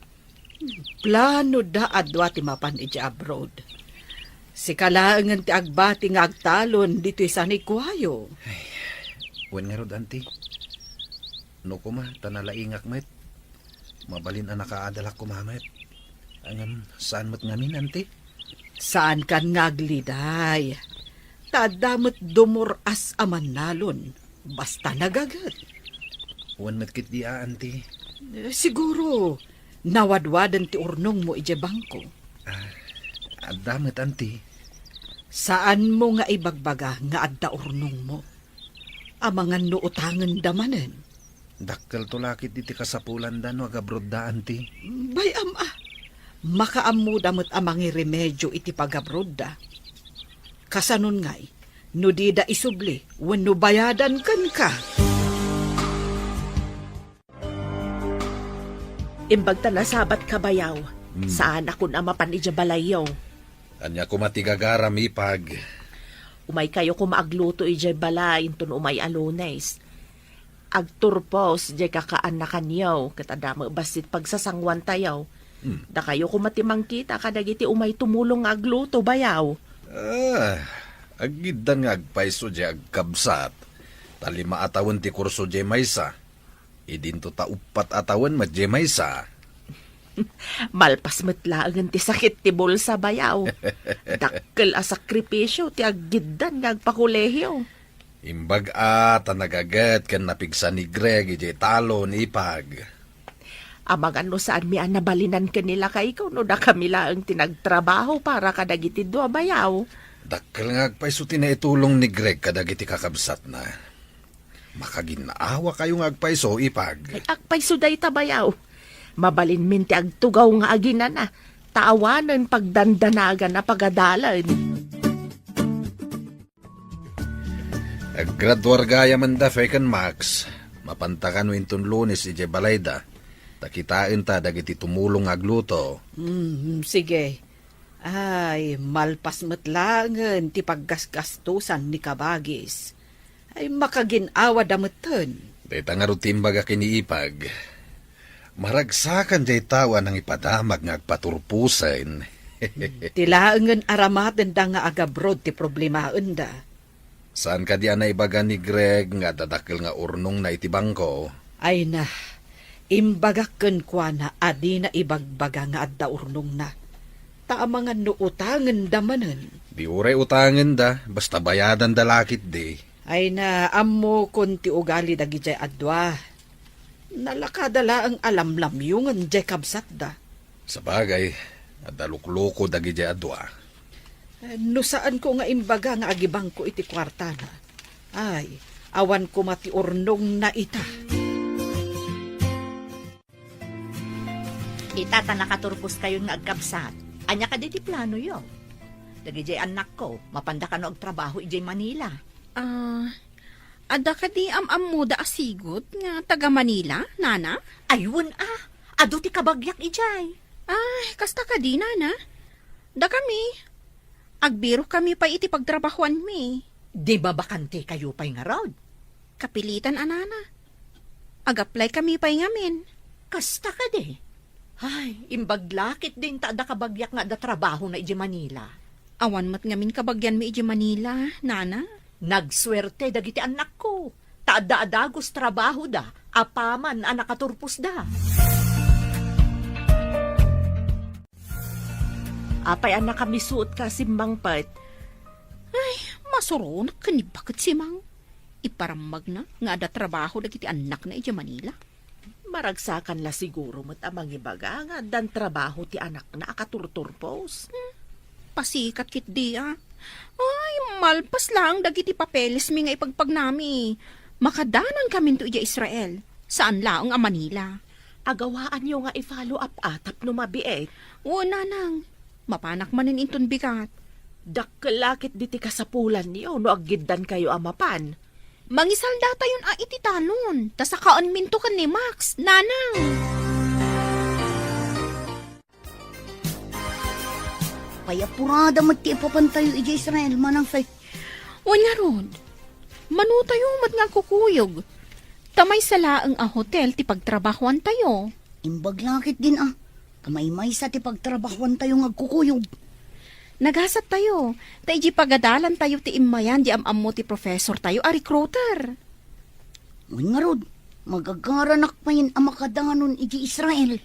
Plano da adwa ti mapan iti abroad. Si kalaangan ti agbati nga agtalon dito isanay kuhayo. Wen nga rod, anti. No kuma, tanalaingak met. Mabalin ang nakaadalak kumamet. Angam, saan mo't ngamin, anti? Saan kan ngagliday? Tadamot dumuras aman nalon. Basta nagagat. Wen met kit di anti. Siguro, nawadwadan ti urnong mo ije bangko. At damat, anti. Saan mo nga ibagbaga nga adda urnong mo? Amangan no utangan damanen. Dakkel to lakit iti kasapulan da no agabrod da, anti. Bayam makaamu damot amangi remedyo iti pagabrod da. Kasanon ngay, no di da isubli, wenno bayadan kan ka. Imbag ta nasabat ka bayaw. Saan ako na mapanidya balayaw. Anya ko matigagaram ipag. Umay kayo kumaagluto ijay balay inton umay alunes. Agturpos jay kakaanak kanyaw katadama basit pagsasangwan tayaw. Da kayo kumatimang kita kadagiti umay tumulong nga agluto bayaw. Agidan nga agpaiso di agkabsat. Talima atawan ti kurso di maysa. Idinto ta upat atawan mat di maysa. Malpas metlaangan ti sakit ti bulsa bayaw. Dakkel a sakripisyo ti aggidan nga agpakolehyo. Imbag tanagagat kan napigsa ni Greg iti talon ipag. Amang ano saan mi nabalinan kanila kay ikaw no da kami lang tinagtrabaho para kadagiti dua bayaw. Dakkel nga agpaiso tinaitulong ni Greg kadagiti kakabsat na. Makaginaawa kayo nga agpaiso ipag. Ay akpay suday tabayaw. Mabalin minti agtugaw nga agina na. Taawanan pagdandanagan na pagadalan. Aggraduar gaya man da fekan Max. Mapantakan mo inton Lunes ije balayda. Takitain ta dagiti tumulong agluto. Sige. Ay, malpas matlangan ti paggasgastusan ni Kabagis. Ay, makaginawa damutan. Deta nga rutimbaga kiniipag. Maragsakan jay tawa ng ipadamag nga agpaturpusen. Tilaangan aramaten da nga agabrod ti problemaen da. Saan ka diyan na ibaga ni Greg nga dadakil nga urnong na itibangko? Ay na, imbagaken kwa na adi na ibagbaga nga adda urnong na. Ta mga nuutangan damanan. Di uray utangan da, basta bayadan da lakit de. Ay na amo kunti ugali dagiti adwa. Nalakadala ang alamlam yung jay kabsat da. Sa bagay, adalukloko dagi di adwa. No saan ko nga imbaga nga agibang ko iti kwarta na. Ay, awan ko mati urnong na ita. Itata nakaturpos kayo nga agkabsat. Anya ka di plano yo. Dagi jay anak ko, mapanda ka no og trabaho ijay Manila. Ada ka di am mo da asigot nga taga Manila, nana? Ayun adu ti kabagyak ijay. Ay, kasta ka di, nana. Da kami. Agbiro kami pa iti pagtrabahuan mi. Di ba bakante kayo pa'y nga rod? Kapilitan, anana. Ag-apply kami pa'y ngamin. Kasta ka di. Ay, imbaglakit din ta da kabagyak nga da trabaho na ijay Manila. Awan mat ngamin kabagyan mi iti Manila, nana. Nagswerte dagiti anak ko. Taada-adagos trabaho da, apaman ang nakaturpos da. Apay anak kami suot ka simbang pat. Masuro na kanibakit si Mang. Iparamag na nga ada trabaho dagiti anak na iti Manila. Maragsakan la siguro mo't amang ibaga nga dan trabaho ti anak na akaturturpos. Pasikat kit di Ay, malpas lang dagiti papeles mi nga ipagpag nami. Makadanan kami to iti Israel. Saan laong a Manila? Agawaan nyo nga i-follow up atap no mabiet. O nanang, mapanak manin inton bigat. Dakkelakit diti kasapulan niyo no agiddan kayo amapan. Mangisalda tayon iti talon. Tasakaon minto kan ni Max, nanang. Payapurada mo ti ipapantayo iti Israel, manang say. O nga rod, manutayo mat nga kukuyog. Tamay sala ang hotel ti pagtrabahuan tayo. Imbaglakit din Kamay-may sa ti pagtrabahuan tayo ngagkukuyog. Nagasat tayo. Tayo pagadalan tayo ti imayan di amamo ti professor tayo a recruiter. Ngun nga rod, magagaranak pa yun ang makadanon iti Israel.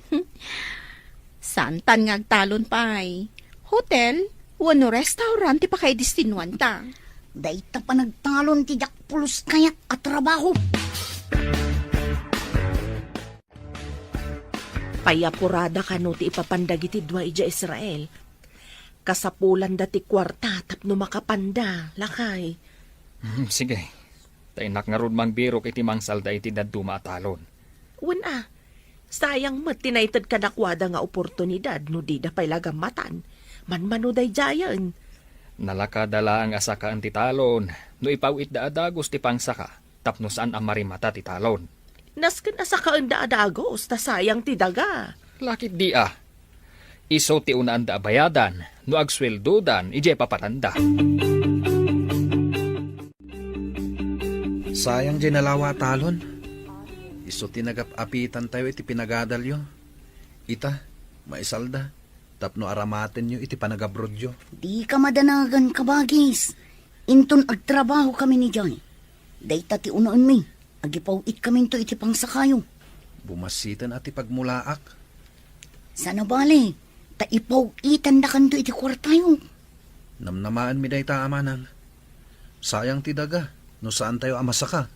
Santan ngagtalon pay. Hotel, wano restaurant ti pakay distinuan ta. Dahita pa nagtalon ti Jakpulos kayak at trabaho. Payapurada ka no ti ipapandag iti dwa ija Israel. Kasapulan dati kwarta tapno makapanda, lakay. Sige. Tainak nga rod mang biro iti mang salda iti daduma atalon. Sayang mat tinaited ka nakwada nga oportunidad no di da pay lagamatan. Manmanuday jayan. Nalakadala ang asakaan ti talon. No ipawit da adagos ti pangsaka. Tapno saan ang marimata ti talon. Nasken asakaan da adagos, ta sayang ti daga. Lakit di Iso ti unaan da bayadan, no agsweldodan, ije papatanda. Sayang di nalawa talon. Iso tinagap-apitan tayo iti pinagadalyo. Ita, maisalda. Tapno aramaten nyo iti panagabrodyo. Di ka madanagan kabagis. Inton agtrabaho kami ni Joy. Dayta ti unoon mi. Agipawit kami to iti pangsakayo. Bumasitan ati pagmulaak. Sana bali, taipawitan na kanto iti kwartayo. Namnamaan mi day ta amanang. Sayang ti daga, no saan tayo amasaka.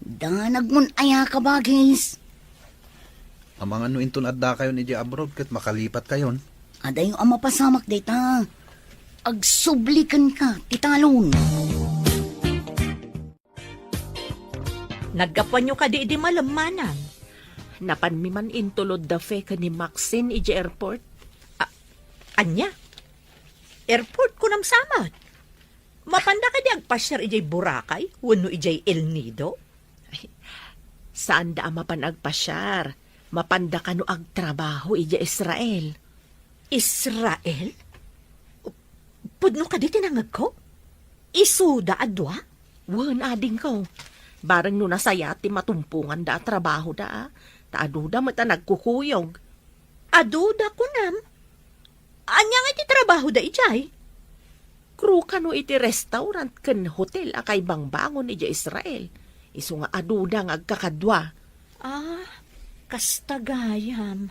Danag mon aya kabagis. Amang ano inton adda kayo ni di abroad kat makalipat kayon. Aday yung amapasamak dayta. Agsublikan ka, titalon. Naggapuan nyo ka di malamanan. Napanmiman intulod da fe ka ni Maxine iji airport. Anya? Airport ko nam samat. Mapanda ka di agpasyar ijay Boracay, wano ijay El Nido. Saan da mapan agpasyar? Mapanda ka no agtrabaho iji Israel. Israel? Pudno ka di tinangag ko? Isuda adwa? Wan ading ko. Barang no nasayati matumpungan da trabaho da. Taaduda mata nagkukuyog. Aduda ko nam. Anyang iti trabaho da ijay? Crew ka no iti restaurant ken hotel akay bangbangon iji Israel. Isu nga aduda nga agkakadwa. Kastagayam.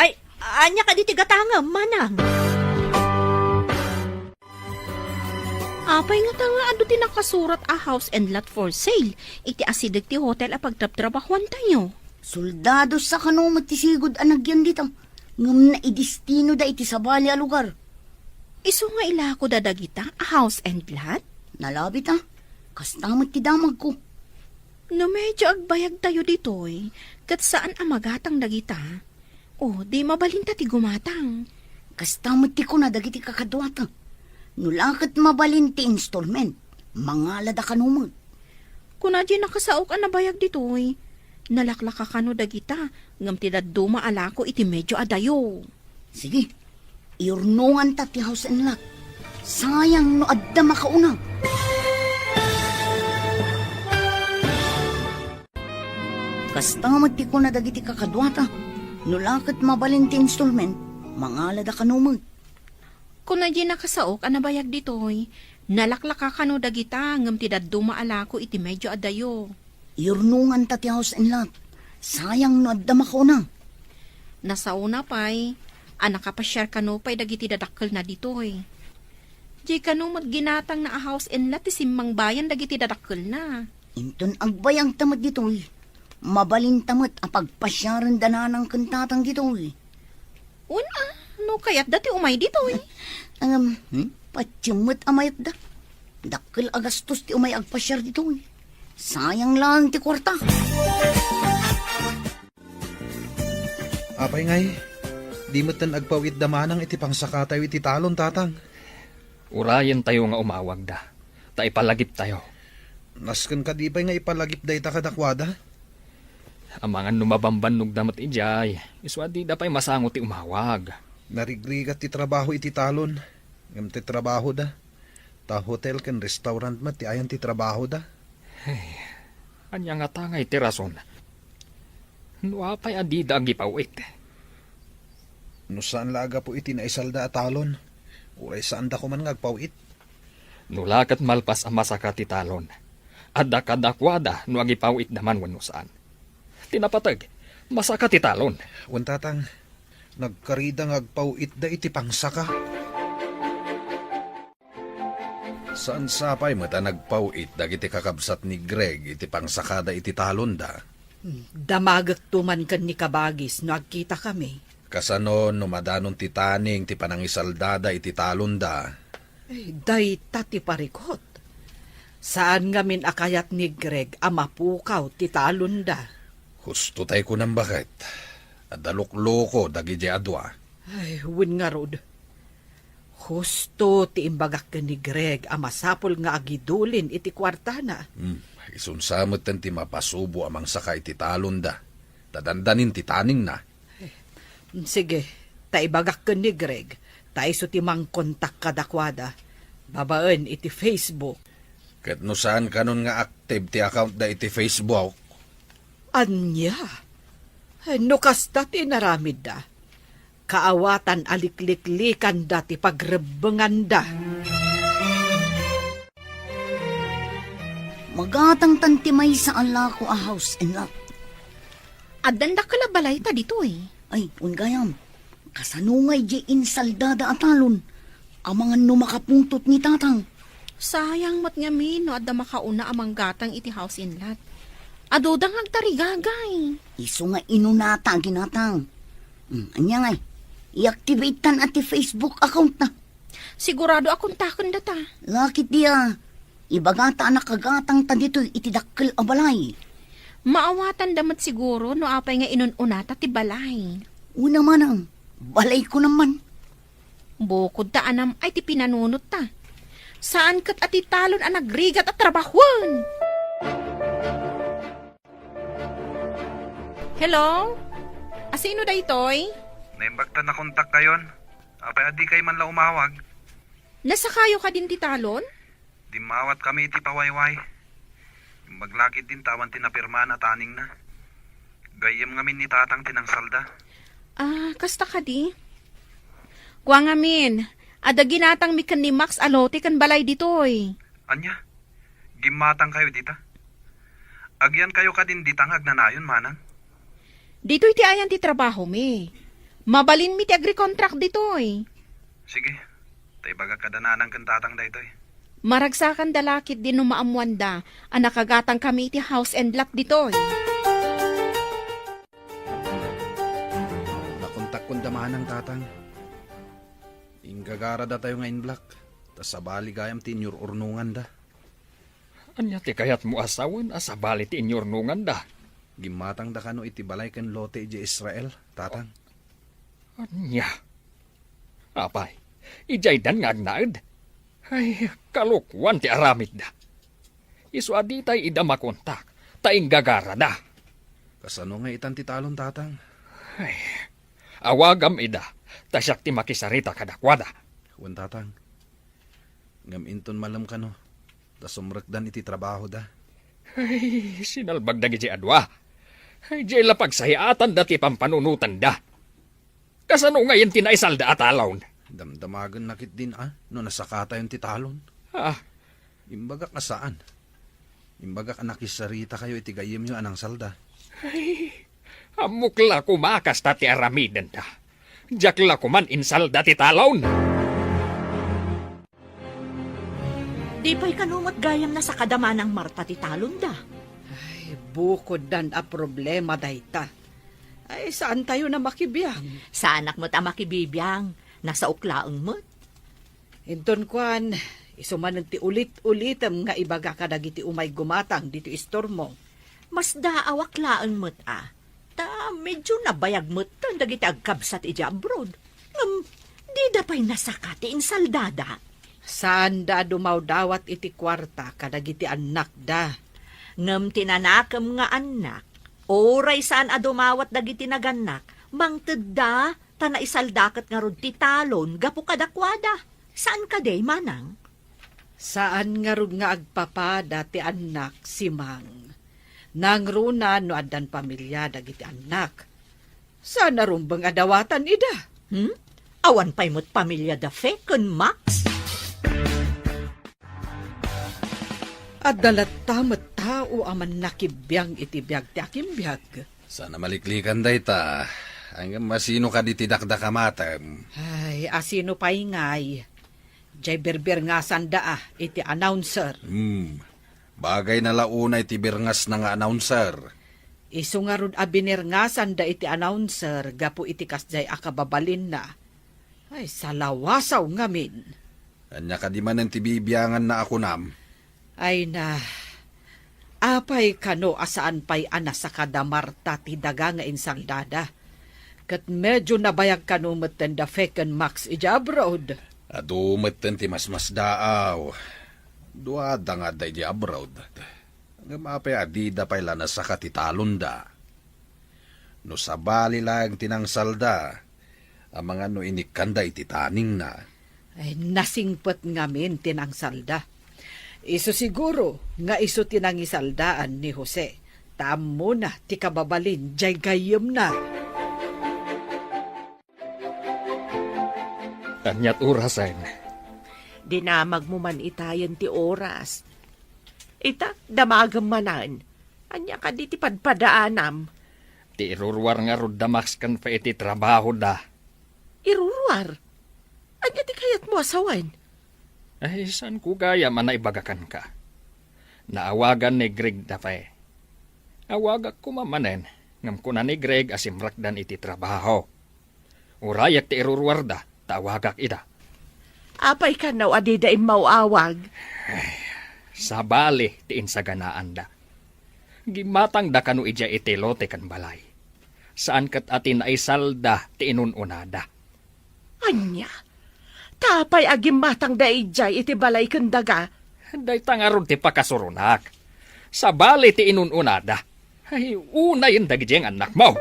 Ay, anya ka di tigatangam, manang. Apay nga tanga ado ti nakasurat a house and lot for sale. Iti asidag ti hotel a pagtrap-trabahuan tayo. Soldado sa kanumat ti sigod anagyan dito. Ngam na idistino da iti sabali a lugar. Iso nga ilako dadagita a house and lot? Nalabit ha. Kastamot ti damag ko. No medyo agbayag tayo ditoy. Kat saan amagatang dagita? O, di mabalinta ti gumatang. Kastamot ti ko na dagiti kakadwata. Nulakat mabalin ti installment. Mangalada kanumot. Kuna di nakasaok ang nabayag ditoy. Nalaklaka ka no dagita. Ngam ti daduma alako iti medyo adayo. Sige, iurnungan ta ti house and lot. Sayang no adda makauna. Kastamot ti ko na dagiti kakadwata. Nulakat mabalin ti installment. Mangalada kanumot. Kuna di nakasaok ang nabayag ditoy. Nalaklaka ka no dagita. Ngam ti daduma alako iti medyo adayo. Iurnungan ta ti house and lot. Sayang no adda makauna. Nasauna pa'y, nakapashare ka no pa'y dagiti dadakkel na ditoy. Di ka no ginatang na a house and lot ti simmang bayan dagiti dadakkel na. Inton agbayang tamad ditoy. Mabalin tamad apagpasyaran dananang kantatang ditoy. Una, no kayat dati umay ditoy. Patsumot amayat da. Dakkel agastos ti umay agpasyar ditoy. Sayang lang ti kwarta. Apay ngay, di mo tan agpawit damanang iti pangsakatayo iti talon, tatang. Urayan tayo nga umawag da. Ta ipalagip tayo. Nasken ka di pa'y nga ipalagip da ita kadakwada? Amangan lumabamban damat ijay. Iswa di da pa'y masangot ti umawag. Narigrigat ti trabaho iti talon. Ngam ti trabaho da. Ta hotel ken restaurant mat ti ayan ti trabaho da. Anya nga tangay ti rason. Nuapay adi da ang gipawit. No saan laga po iti naisalda at talon? Uray saan da ko man ngagpawit? Nulakat malpas ang masaka ti talon. Adda kadakwada no ang gipawit naman wano saan. Tinapatag, masaka ti talon. Wan tatang, nagkarida ngagpawit da iti pangsaka. Saan sapay mata nagpawit dagiti kakabsat ni Greg iti pangsakada iti talon da. Damagak tuman kan ni Kabagis no agkita kami. Kasano numadanon ti taning ti panangisaldada iti talon da. Day tati parikot. Saan ngamin akayat ni Greg amapukaw ti talon da. Husto tay ko nang bakit. At dalukloko dagiti adwa. Ay, win nga rod. Husto ti imbagak ka ni Greg amasapol nga agidulin iti kwartana. Isunsamot ten ti mapasubo amang saka iti talon da. Dadandanin ti taning na. Sige, taibagak ka ni Greg. Taiso ti mang kontak kadakwada. Babaan iti Facebook. Kat no saan kanon nga active ti account da iti Facebook. Anya? No kasta ti naramid da. Kaawatan alikliklikan da ti pagrebengan da. Magatang tantimay sa alako a house and lot. Addan da kalabalay ta ditoy. Ay, ungayam. Kasanungay di insaldada atalon. Amangan no makapuntot ni tatang. Sayang mat nga no adda makauna amang gatang iti house in lot. Adodang agtarigagay. Iso nga inunata ginatang. Anya ngay. I-activate tan at Facebook account na. Sigurado akong takon data. Lakit dia. Ibagata anak kagatang ta dito iti dakkel a balay. Maawatan damat siguro no apay nga inununata ti balay. Una manang. Balay ko naman. Bukod ta anam ay ti pinanunot ta. Saan kat ati talon ang nagrigat at trabahon? Hello? Asino da itoy? Naimbagta na kontak kayon. Apay adi kay man la umawag. Nasa kayo ka din ti talon? Di mawat kami iti pawayway. Maglakit din tawan tinapirma na taning na. Gayem ngamin ni tatang tinangsalda. Kasta ka di? Kwa ngamin, ada ginatang mi kan ni Max alote kan balay ditoy. Anya? Gimatang kayo dita? Agyan kayo ka din ditang agnanayon manang? Ditoy ti ayan ti trabaho mi. Mabalin mi ti agri-contract ditoy. Sige, tay baga kadananang kan tatang da ito'y. Maragsakan dalakit din no maamwanda, ang nakagatang kami iti house and lot ditoy. Nakontak kong damaan ng tatang. Inggagara da tayo ngayon, Black. Tas sabali gayam tinyor urnungan da. Anya ti kayat mo asawan asabali ti inyornungan da. Gimatang da kano iti balay ken lote iti Israel, tatang. Anya. Apay, ijay dan nga agnaed. Ay, kalukwan ti aramid da. Isu aditay ida makontak, taing gagara da. Kasano nga itan ti talon, tatang? Ay, awagam ida, tasyak ti makisarita kadakwada. Wan, tatang. Ngam inton malam kano. Tas sumrekdan iti trabaho da. Ay, sinalbag da giji adwa. Ay, jay lapagsahiatan da ti pampanunutan da. Kasano ngayon tinaisal da atalawon? Damdamagan nakit din no nasakata yung titalon. Ah, Imbaga ka saan? Imbaga ka nakisarita kayo iti gayem yung anang salda. ay, amukla kumakas ta ti aramidan da. Jakla kuman insal da ti talawon. Di pa'y kanumot gayam na sa kadama ng Marta ti talon da. Ay, bukod dan a problema dayta. Ay, saan tayo na makibiyang? Sa anak mo't ang makibibiyang, nasa uklaang mo't. Inton kwan, isumanan ti ulit-ulitam nga ibaga ka dagiti umay gumatang dito istormo. Mas daawaklaan mo't Ta medyo nabayag mo't tan dagiti agkabsat ija abroad. Di da pa'y nasakati insaldada. Saan da dumaw dawat iti kwarta kadagiti anak da? Ngem tinanakam nga anak, oray saan adumawat dagiti naganak, mangted da, tanaisaldakat nga rod ti talon, gapu kadakwada. Saan ka day, manang? Saan nga rod nga agpapada ti anak si Mang? Nangruna no adan pamilya dagiti anak. Saan na rumbang adawatan ida? Awan pa'y mo't pamilya da fekon, Max? At dalatamat tao aman nakibiyang iti biyag ti akimbiyag. Sana maliklikan day ta. Hanggang masino ka di tidakda kamatam. Ay, asino pa'y ngay. Jay berber nga sanda iti announcer. Bagay na launa iti birngas na nga announcer. Isu nga rod abiner nga sanda iti announcer, gapu iti kasjay akababalin na. Ay, salawasaw ngamin. Anya ka di man ang tibibiyangan na ako nam. Ay na, apay kano asaan pa'y anas sa kadamarta ti daga nga insaldada. Kat medyo nabayag kano meten da feken max ija abroad. Adumeten ti mas daaw. Duada nga day di abroad. Nga mapay adida pa'y lanas sa katitalon da. No sabali lang tinangsalda. Ang mga no inikanda iti taning na. Ay, nasingpet ngamin tinangsalda. Iso siguro nga iso tinangisaldaan ni Jose. Tamo na ti kababalin, jay gayem na. Anyat orasan. Dinamag mo man itayan ti oras. Ita, damagam manan. Anya ka di ti padpadaanam. Ti irurwar nga rod damax kan pa iti trabaho da. Irurwar. Anya ti kayat mo asawan. Ay, saan ko gaya man na ibagakan ka? Naawagan ni Greg da pa eh. Awagak ko mamanen, ngam ko na ni Greg asimrakdan iti trabaho. Urayak ti irurwar da, tawagak ida. Apay ka naw adida mauawag. Sabali ti insaganaan da. Gimatang da kanu ija iti lote kan balay. Saan kat atin ay salda ti inununada. Anya, tapay agim matang daijay iti balay kandaga. Day tangaron ti pakasurunak. Sabali ti inununada. Ay, una yung dagijeng anak mo.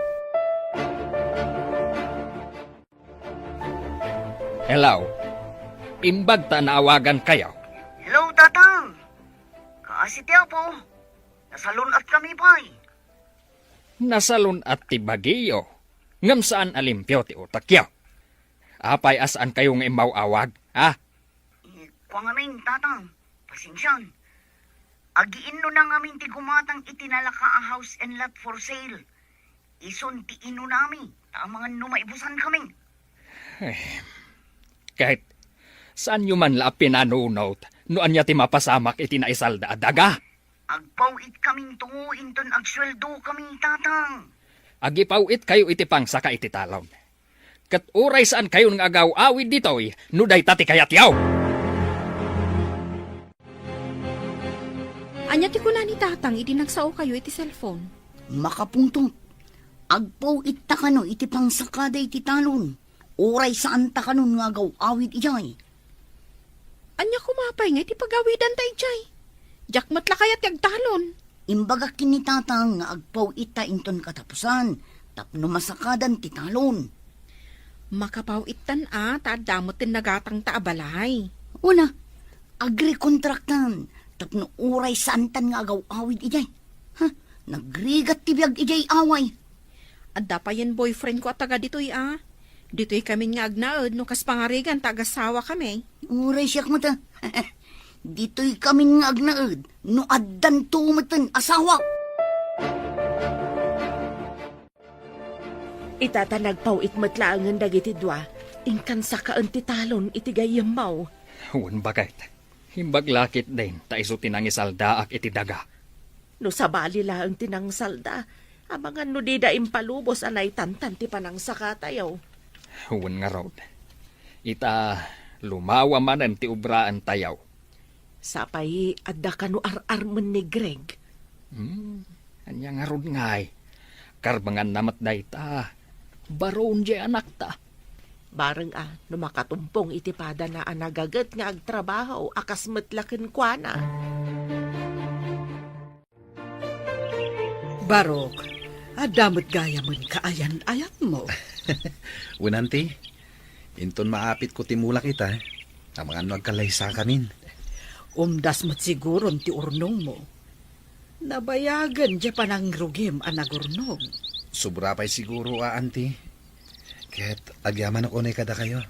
Hello. Imbag ta naawagan kayo. Hello, Tatang. Kaasi ti Apo. Nasalun at kami pa'y. Nasalun at ti bagiyo. Ngam saan alimpyo ti utakyo. Apay asaan kayo nga imawawag, ha? Kwa ngamin, Tatang. Pasensyan. Agiin no nang amin ti gumatang itinalaka a house and lot for sale. Ison ti ino nami. Ta mga numaibusan kami. Kahit Saan nyo man la pinanunot, no anya ti mapasamak iti naisalda daga? Agpawit kaming tungo, inton agsweldo kaming tatang. Agipawit kayo iti pangsaka iti talon. Kat uray saan kayo ng agaw awid ditoy, no day tati kayat yaw. Anya ti kuna ni tatang iti nagsao kayo iti cellphone. Makapuntot. Agpawit ta kano iti pangsakada iti talon. Oray saan ta kanon nga agaw awit ijay. Anya kumapay nga iti pagawidan tayo jay. Jak matla kayat yagtalon. Imbaga kinitatang nga agpawit ta inton katapusan. Tapno masakadan ti talon. Makapawitan taadamot tin nagatang taabalay. Una, agri-kontraktan. Tapno oray saan tan nga agaw awit ijay. Nagrigat ti biyag ijay away. Adda pa yan boyfriend ko at taga dito'y Dito'y kami nga agnaod no kas pangarigan taga-sawa kami. Uray siyak mata. Dito'y kami nga agnaod. No addan tumatan asawa. Itatanagpawit matlaangan dagiti dua, ingkan sa kaan ti talon iti gayam mau. Huwag bagay. Himbag lakit din, taiso tinang isaldaak iti daga. No sabali lang tinang salda, abangan no di da impalubos anay tantan ti panang sakatayaw. Huwag nga raw. Ita lumawa manan ti ubraan tayaw. Sapay adda ka no ar-arman ni Greg. Anya nga raw ngay. Karbangan namat day ta. Baron di anak ta. Bareng no makatumpong itipada na anagagat nga agtrabaho akas matlaken kwa na. Barok, adamot gaya mo kaayan-ayat mo. Winanti, inton maapit ko timula kita. Ang mga nagkalaysa kanin. Umdas mo't siguro ti urnong mo. Nabayagan di pa ng rugim anagurnong. Sobra pa'y siguro, anti. Kaya't agyaman ako na kada kayo.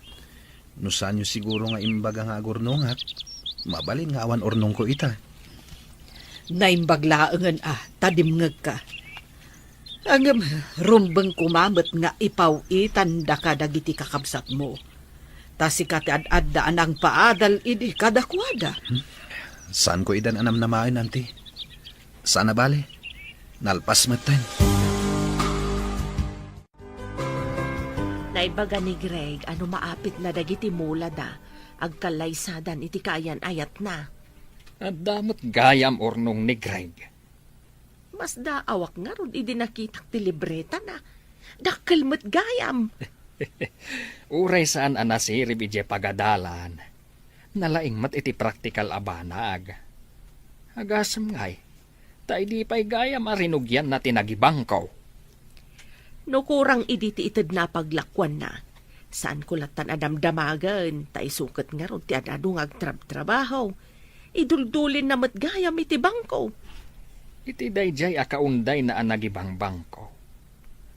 No saan nyo siguro nga imbaga nga agurnong at mabalin nga awan urnong ko ita. Naimbaglaangan tadimngag ka. Ang rumbang kumamot nga ipawitan da ka dagiti kakabsat mo. Tasikati ad-addaan ang paadal idi kadakwada. Saan ko idan anam namain, anti? Saan na bali? Nalpas matan. Naibaga ni Greg ano maapit na dagiti mula da, agkalaysadan iti kayan ayat na. At damot gayam ornong ni Greg. Mas daawak nga ron idi nakitak ti libreta na. Dakkel mo't gayam. Uray saan anasirib ije pagadalan. Nalaing mat iti praktikal abanag. Agasam ngay. Ta di pa'y gayam arinugyan na tinagibangkaw. No kurang idi ti ited na paglakwan na. Saan kulatan adamdamagan, ta isukat nga ron ti adadong agtrab-trabaho. Iduldulin na matgayam iti bangko. Iti dayjay akaunday na anagibang bangko.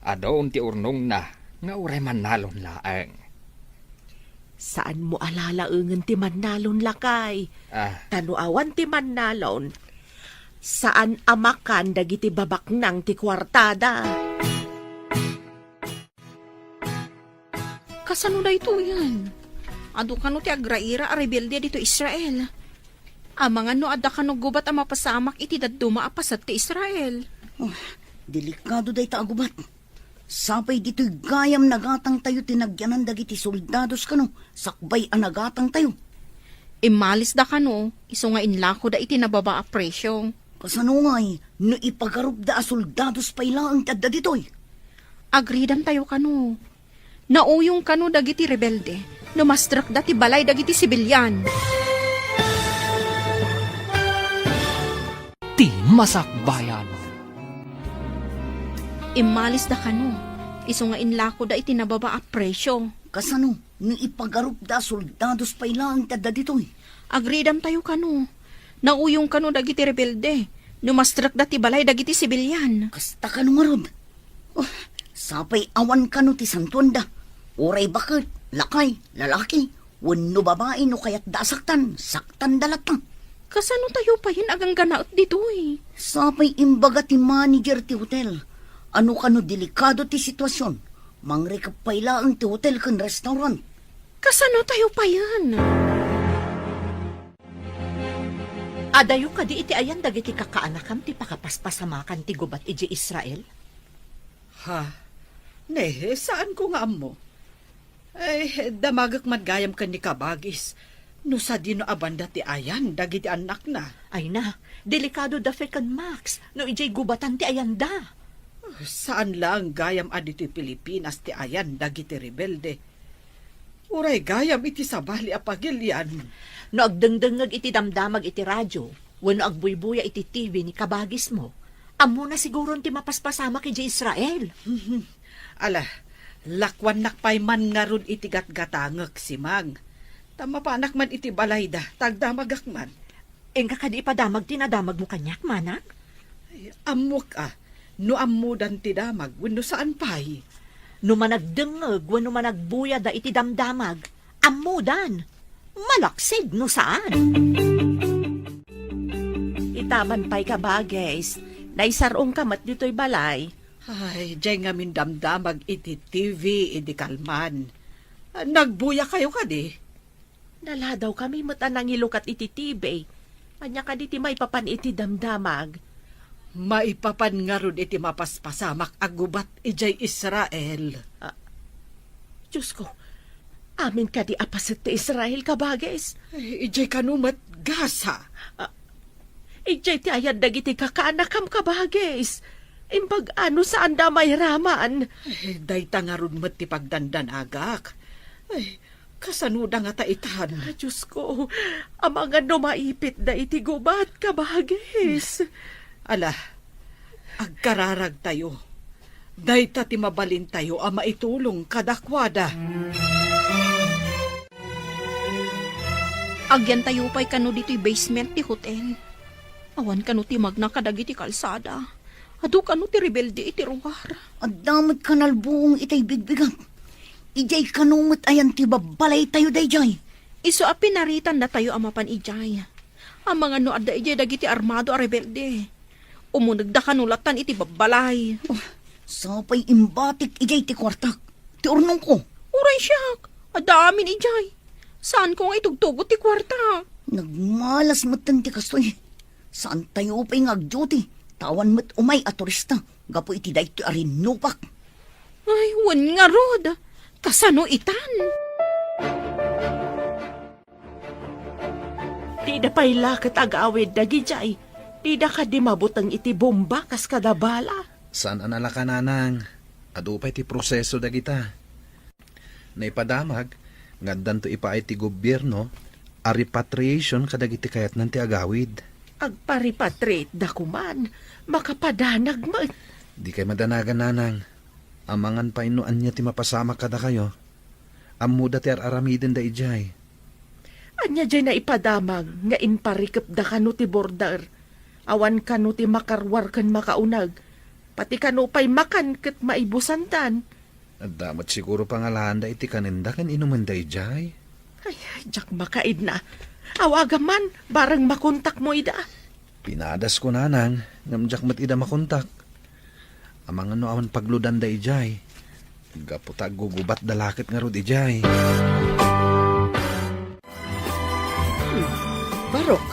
Adoon ti urnong na, nga uray manalon laeng. Saan mo alalaengen ti manalon lakay? Tanuawan ti manalon. Saan amakan dagiti babak nang ti kwartada? Kasano da ito yan? Ado kano ti agraira a rebelde dito Israel. Amangan no adda kano gubat ang mapasamak iti daduma apasat ti Israel. Delikado day ta agubat. Sapay dito'y gayam nagatang tayo tinagyanan dagiti soldados kano. Sakbay ang nagatang tayo. Imalis da kano, iso nga inlako da iti nababa a presyo. Kasano ngay, no ipagarup da a soldados pa ilang tadda dito'y. Agridan tayo kano. Nauyong kano dagiti rebelde, numastrak da ti balay dagiti sibilyan. Ti masakbayan. Imalis da kano, iso nga inlako da iti nababa a presyo. Kasano, no ipagarup da soldados pa ilang tadda dito'y. Agridam tayo kano. Nauyong kano dagiti rebelde, numastrak da ti balay dagiti sibilyan. Kasta ka nung arod. Sapay awan ka no ti santuanda. Oray bakit, lakay, lalaki, wano babae no kaya't dasaktan, saktan dalatang. Kasano tayo pa yun agang ganaot dito eh. Sapay imbaga ti manager ti hotel. Ano ka no delikado ti sitwasyon. Mangrekap pa ilaan ti hotel kan restaurant. Kasano tayo pa yan? Adayo ka di iti ayan dagiti kakaanakam ti pakapaspasamakan ti gubat iti Israel? Ha? Ne, saan ko nga mo? Ay, damagak madgayam ka ni kabagis. No sa dino abanda ti ayan, dagiti anak na. Ay na, delikado da fekan Max, no ijay gubatan ti ayan da. Saan lang gayam adito Pilipinas ti ayan, dagiti rebelde. Uray gayam iti sabali apagilyan. No agdengdengag iti damdamag iti radyo, wano agbuybuya iti TV ni kabagis mo, amo na siguro ti mapaspasama kay Israel. Ala, lakwan nakpay man nga ron iti gatgatangak si Mang. Tama pa anak man iti balayda, tagdamagak man. Engka kadi ipadamag tinadamag mo kanyak, manak? Ay, amok no amudan ti damag, wano saan pay. No managdengag, wano managbuya da iti damdamag, amudan. Malaksid no saan? Itaman pa'y kabagis. Naisarong kamat dito'y balay. Ay, dyan nga min damdamag iti TV, iti kalman. Nagbuya kayo kadi. Nala daw kami matanang ilukat iti TV. Anya ka di ti may papan iti damdamag. Maipapan nga ron iti mapaspasamak agubat ijay Israel. Diyos ko, amin ka di apasit ti Israel kabagis. Ay, ijay kanumat gasa. Ijay ti ayad dagiti kakaanakam kabagis. Imbag ano saan da may raman. Ay, dayta nga ron mat ti pagdandanagak. Ay, kasanuda nga taitan. Diyos ko, amang ano maipit da iti gubat kabagis. Ala, agkararag tayo. Dayta ti mabalin tayo ama itulong kadakwada. Agyan tayo pa'y kano dito'y basement ti hotel. Awan kano ti magna kadagi ti kalsada. Adu kano ti rebelde iti ruwar. Adamot kanalbuong itay bigbigan. Ijay kanumot ayan ti babalay tayo dayjay. Iso a pinaritan na tayo amapan ijay. Ang mga no adda ijay dagiti armado a rebelde. Umunag da kanulatan iti babalay. Sapay imbatik ijay ti kwartak. Ti urnong ko. Uray siyak, adamin ijay. Saan ko nga itugtugot ti kwarta? Nagmalas matan ti kastoy. Saan tayo pa'y ngag-duty? Tawan mat umay a turista. Gapo iti dayto arinupak. Ay, wan nga rod. Kasano itan? Tida pa'y lakat agawid dagi jay. Tida ka di mabutang iti bomba kas kadabala. Saan anala ka nanang? Adupay ti proseso dagita. Naipadamag, ngaddan to ipaay ti gobyerno, a repatriation kadagiti kayat nanti agawid. Agparipatrate da kuman, makapadanag mo. Di kay madanagan nanang. Amangan pa inuan niya ti mapasama kada kayo. Amuda ti aramiden da ijay. Anya dyan na ipadamag, nga inparikap da kano ti border. Awan kano ti makarwar kan makaunag. Pati kano pa'y makan kat maibusantan. At damat siguro pangalahan da iti kaninda kan inuman da ijay. Ay, jak makaid na. Awaga man, barang makontak mo ida. Pinadas ko nanang, ngamjak mat ida makontak. Amang ano awan pagludan da ijay. Gaputag gugubat da lakit nga rod ijay. Barok,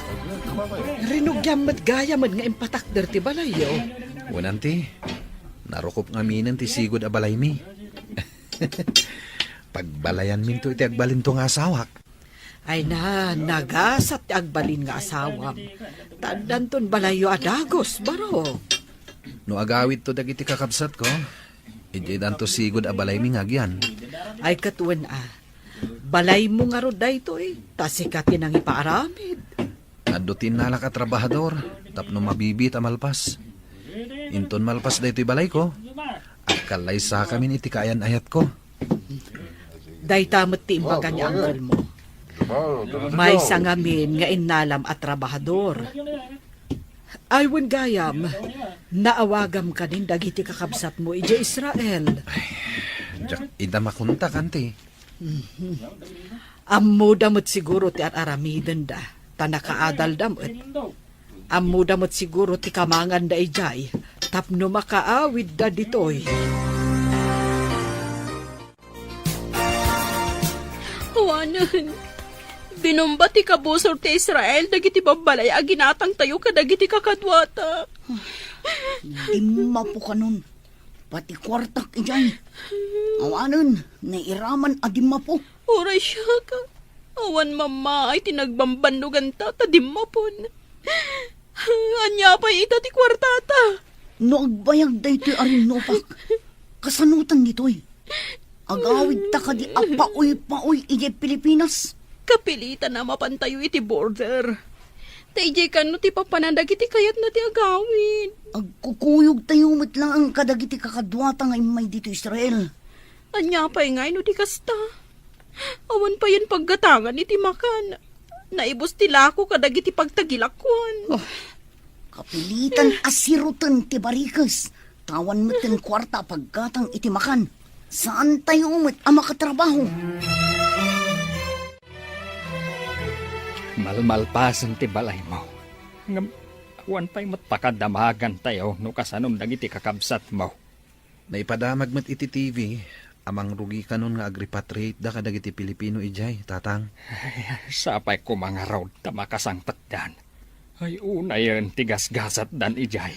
rinugyam mat gayaman nga impatakder ti balayo. Wananti, narukop nga minan ti sigod a balay mi. Pagbalayan min to iti agbalin to nga asawak. Ay na, nagasat ti agbalin nga asawam. Tandan ton balayo adagos, baro. No agawid to dagiti kakabsat ko, ijay danto sigod a balay mi ngagyan. Ay katuan balay mo nga ro dayto tasikatin ang ipaaramid. Adutin nalak at trabahador, tapno mabibit a malpas. Inton malpas dayto'y balay ko, at kalay sa kamin iti kayan ayat ko. Dayta mo't ti imbaga ni uncle mo. May sangamin nga inalam at trabahador. Aywan gayam, naawagam ka din dagiti kakabsat mo ija Israel. Diyak ida makunta kanti. Ammo damot siguro ti aramiden da, tanakaadal damot. Ammo damot siguro ti kamangan da ijay, tapno makaawid da ditoy. Hawanan, Binomba ti kabusor ti Israel, dagiti babalay, aginatang tayo kadagiti kakadwata. Di mapo ka nun. Pati kwartak ijay. Awanan, nairaman adi mapo. Oray siya ka. Awan mama ay tinagbambandugan ta, tadimapon. Anya pa ita ti kwartata. No agbayag da ito'y arinopak. Kasanutan dito'y. Agawid ta ka di apaoy-paoy ijay Pilipinas. Kapilitan na mapantayo iti border. Taijay ka no ti papanandag iti kayat na ti agawid. Agkukuyog tayo lang ang kadagiti kakadwata nga imay dito Israel. Anya pa ngay no ti kasta. Awan pa yan paggatangan iti makan. Naibos ti lako kadagiti pagtagilakwan. Kapilitan asirutan ti barikas. Tawan mo tin kwarta paggatang iti makan. Saan tayo umit ang makatrabaho? Malmalpasan ti balay mo. Ngam, awan pa'y matpakadamagan tayo no kasanom dagiti kakabsat mo. Naipadamag mat iti TV, amang rugi ka nun nga agrepatriate da kadagiti Pilipino ijay, tatang. Sapay ko mga road ta makasangpat dan. Ay una yan tigasgasat dan ijay.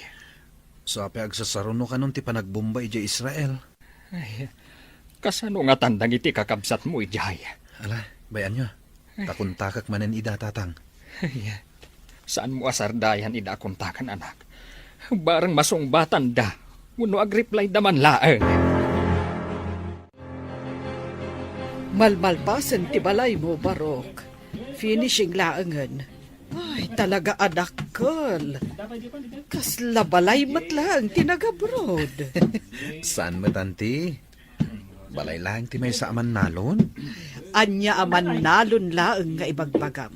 So apay agsasaruno ka nun ti panagbomba ijay Israel. Ay, kasano nga tandang iti kakabsat mo ijay. Ala, bayan nyo. Takuntakak manen ida, tatang. Ay, saan mo asardayan ida kontakan anak? Barang masungbatan da. Uno agreply daman laeng. Malmalpasan ti balay mo, Barok. Finishing laangan. Ay, talaga adakkel. Kasla balay matlang tinagabroad. Saan mo, tanti? Balay lang ti may sa aman nalon? Anya aman nalon laeng nga ibagbagam.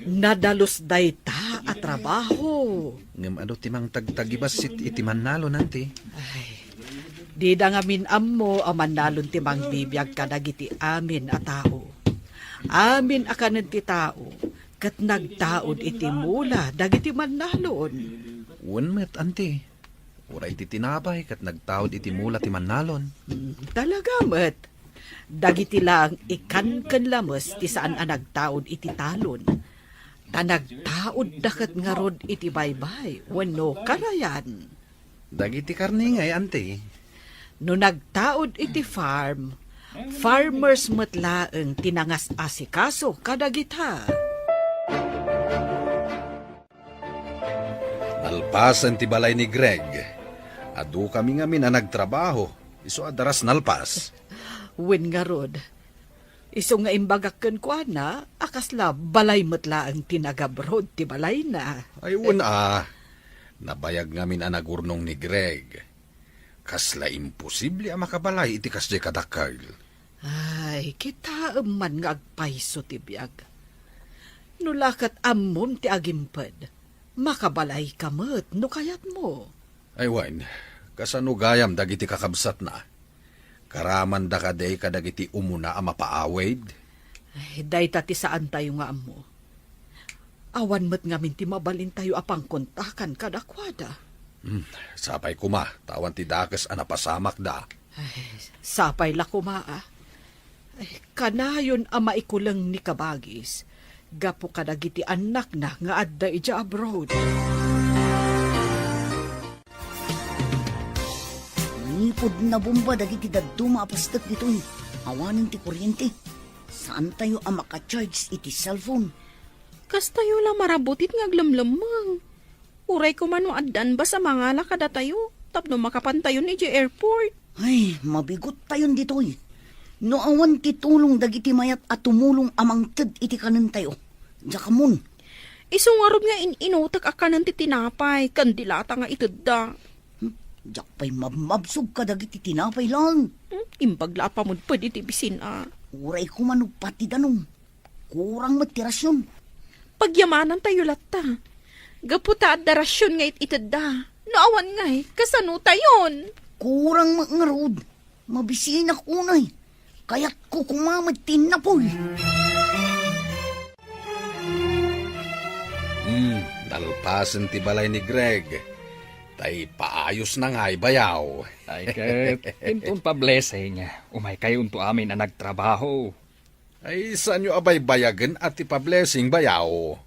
Nadalos dayta at trabaho. Ngam ano timang tagtagibas iti man nalon, nanti? Ay, di da nga minammo aman nalon timang bibiyag kadagiti amin a tao. Amin akanan ti tao, kat nagtaod iti mula dagiti man nalon. Unmet, anti. Uray ti tinapay kat nagtaod iti mula ti man nalon. Talaga met. Dagiti lang ikan lamas ti saan a nagtaod iti talon. Ta nagtaod dakat nga rod iti baybay, wano karayan. Dagiti karni ngay, anti. No nagtaod iti farm, farmers matlaeng tinangas asikaso kadagita. Nalpasan ti balay ni Greg. Adu kami nga min na nagtrabaho. Iso adaras nalpas. Wen nga rod. Iso nga imbagakken ko na, akasla balay matlaeng tinagabrod ti balay na. Ay nabayag nga min na nagurnong ni Greg. Kasla imposible ang makabalay iti kasjay kadakal. Ay, kita man nga agpaiso ti biyag. Nulakat ammom ti agimped, makabalay kamot no kayat mo. Ay wan, kasano gayam dagiti kakabsat na. Karaman da kaday kadagiti umuna a mapaawid. Ay, dayta ti saan tayo nga ammo. Awan met nga minti mabalin tayo apang kontakan kadakwada. Sapay kuma, tawan ti dakes a napasamak da. Ay, sapay la kumaa. Ay, kanayon a maikulang ni kabagis. Gapo kadagiti anak na nga adda ija abroad. Nipod na bomba dagiti dadto maapastak dito'y. Awanin ti kuryente. Saan tayo ang makacharge iti cellphone? Kas tayo lang marabutit nga aglamlamang. Uray ko man addan ba sa mga lakada tayo? Tapno makapantayon ni airport. Ay, mabigot tayon dito'y. No awan ti tulong dagiti mayat at tumulong amang ted iti kanan tayo. Jakamun. Isungarod nga inutak akanan ti tinapay, kandilata nga itudda. Jak pa'y mabmabsog ka dagiti tinapay lang. Imbagla pa mo pwede ti bisin Uray ko manong pati danong. Kurang matirasyon. Pagyamanan tayo latta. Gaputa at darasyon nga itudda. Naawan nga kasano tayon? Kurang mangarod. Mabisin ako unay. Kaya't ko kumamatin na po. Nalpasan ti balay ni Greg. Tay paayos na nga'y bayaw. Ay kat, intun pa blessing. Umay kayo unto amin na nagtrabaho. Ay, saan nyo abay bayagan at ipa-blessing bayaw?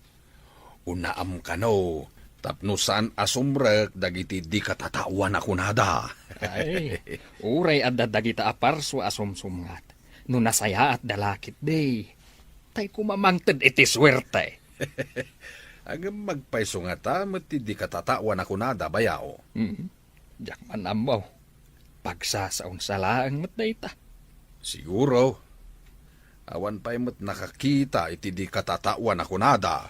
Unaam ka no, tapno saan asumrek dagiti di katatawan ako nada. Ay, uray adda dagita aparso asumsumngat. No nasaya at dalakit day. Tay kumamangted iti swerte. Ang magpaiso nga ta, mati di katatawan ako nada bayaw. Diyak man amaw. Pagsasaon sa laang matday ta. Siguro. Awan pa'y mo't nakakita iti di katatawan ako nada.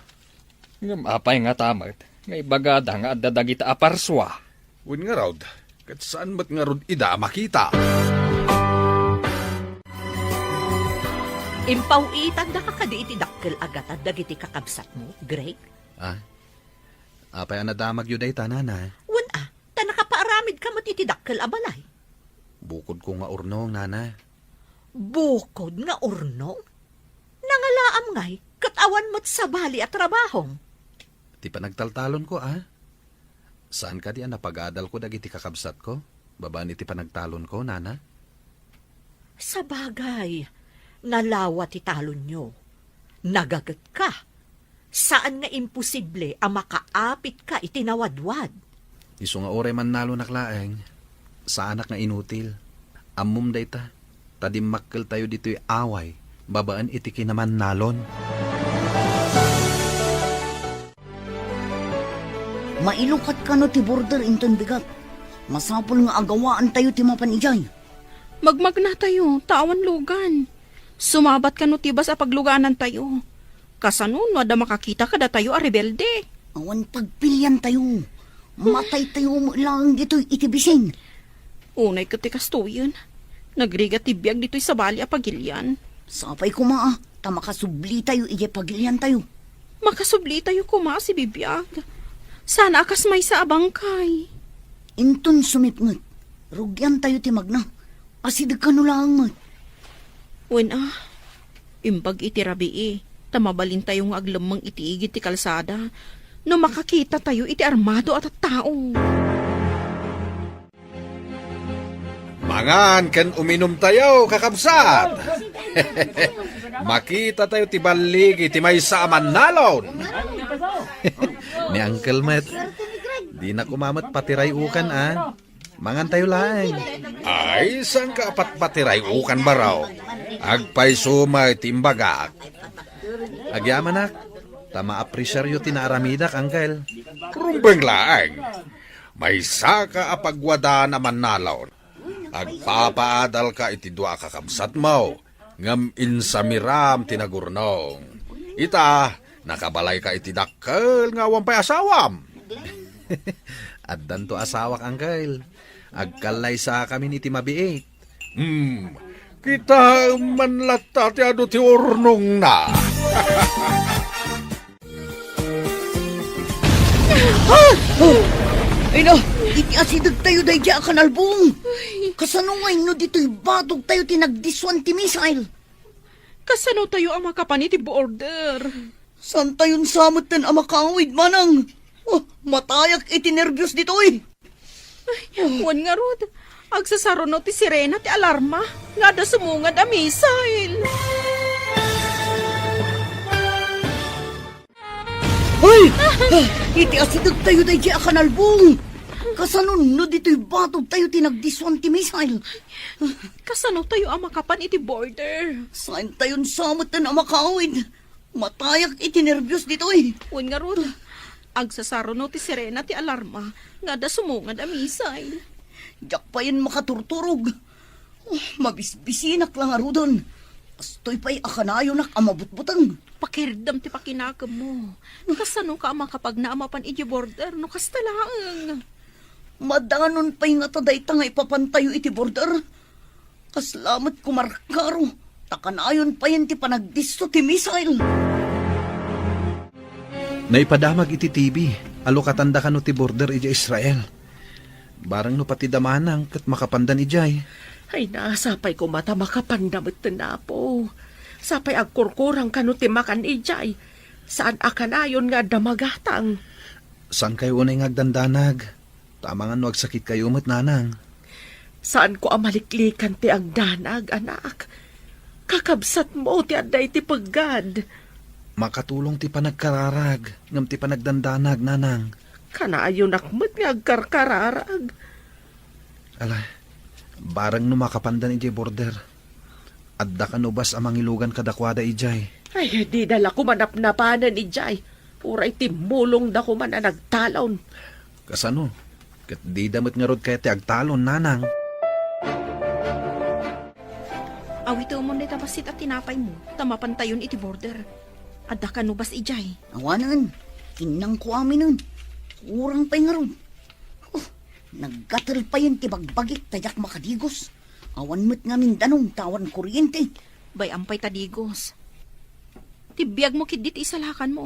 Ngam apay nga tamat. Ngay bagada nga adda dagita aparswa. Un nga raw, kat saan mo't nga rod ida makita? Impawitan da ka kadi iti dakkel agat at dagiti kakabsat mo, Greg. Ah? Apay anadamag yu day tanana. Wan ta nakapaaramid ka mo iti dakkel abalay. Bukod ko nga urnong, nana. Bukod nga urnong? Nangalaam ngay, katawan mo't sa bali at trabahong. Ti panagtaltalon ko, ah? Saan ka di napagadal ko dagiti kakabsat ko? Baba ni ti panagtalon ko, nana? Sa bagay, nalawa ti talon nyo. Nagagat ka. Saan nga imposible ang makaapit ka itinawadwad? Iso nga ore man nalo naklaeng. Sa anak nga inutil. Amum day ta. Tadimakkel tayo dito'y away. Babaan iti kinaman nalon. Mailukat ka no ti border inton bigat. Masapol nga agawaan tayo ti mapanijay. Magmagna tayo, tawan lugan. Sumabat ka no tibas a pagluganan tayo. Kasanun, wada makakita kada tayo a rebelde. Awan pagpilyan tayo. Matay tayo mo lang dito'y itibising. Unay ka ti kastoyon. Nagriga tibiyag dito'y sa bali a pagilyan. Sapay ko maa, tamakasubli tayo ije pagilyan tayo. Makasubli tayo kuma si bibiyag. Sana akas may sa abangkay. Inton sumipngot, rugyan tayo ti magna. Asidag ka no lang mat. Imbag iti rabii, tamabalin tayong aglamang itiigit ti kalsada. No makakita tayo iti armado at tao. Mangan kan uminom tayo, kakabsat. Makita tayo ti balig iti may sa nalon. Ni Uncle Matt. Di na kumamat patiray ukan, ah. Mangan tayo lang. Ay, saan ka apat patiray ukan baraw? Agpay sumay timbagak. Agyaman nak. Tama apresyaryo tinaaramidak, Uncle. Rumbeng laang. May saka apagwada naman nalon. Agpapaadal ka iti dua kakabsat mo. Ngam insamiram tinagurnong. Ita, nakabalay ka iti dakkel nga wampay asawam. Addan to asawak, Uncle. Agkalay sa kami ni ti mabiit. Kita manlata ti ado ti urnong na. Ay no, iti asidag tayo day diya kanalbong. Kasanungay no dito'y batog tayo tinagdiswan ti missile. Kasano tayo ang makapaniti border? San tayon samot ten amakawid manang? Oh, matayak iti nervyos dito'y. Wan nga rod, agsasaro no ti sirena ti alarma, nga da sumungad a missile. Hoy! Iti asidag tayo day diya kanalbong. Kasanon no dito'y batog tayo tinagdiswan ti missile. Kasano tayo ang makapan iti border? Saan tayon samot ten amakawid? Matayak iti nervyos dito'y. Wan nga rod, agsasaro no ti sirena ti alarma, nga da sumungad a missile. Diyak pa yun makaturturog. Oh, mabisbisinak lang arudon. Astoy pa'y akanayo nak amabutbutang. Pakirdam ti pakinakam mo. Kasano ka ang makapag naamapan iti border no kastalaang. Madanon pa'y nga taday nga ipapantayo iti border. Kaslamat kumarkaro. Takanayon pa yan ti panagdisto ti missile. Naipadamag iti TV. Alo katanda ka no ti border iti Israel. Barang no pati damanang kat makapandan ijay. Ay nasapay ko mata makapandamot na po. Sapay agkurkurang kano timakan ijay. Saan akanayon nga damagatang? Saan kayo unay ngagdandanag? Tama nga no agsakit kayo mat nanang. Saan ko amaliklikan ti agdanag, anak? kakabsat mo ti aday ti paggad. Makatulong ti panagkararag, ngam ti panagdandanag, nanang. Kanaayo nakmet nga agkarkararag. Alay, barang no makapandan ijay border. Adda ka nubas amang ilugan kadakwada ijay. Ay, di dala ko manapnapanan ni Jay. Uray timulong da ko man na nagtalon. Kasano? Kat di damot nga rod kaya ti agtalon, nanang. Awito mo na tabasit at tinapay mo. Tamapantayon iti border. Adda ka no bas ijay. Awanan, kinang ko amin nun. Kurang pa'y nga ron. Naggatal pa yun ti bagbagik tayak makadigos. Awan mo't nga Mindanong tawan kuryente. Bay ampay tadigos. Tibiyag mo kidit isalakan mo.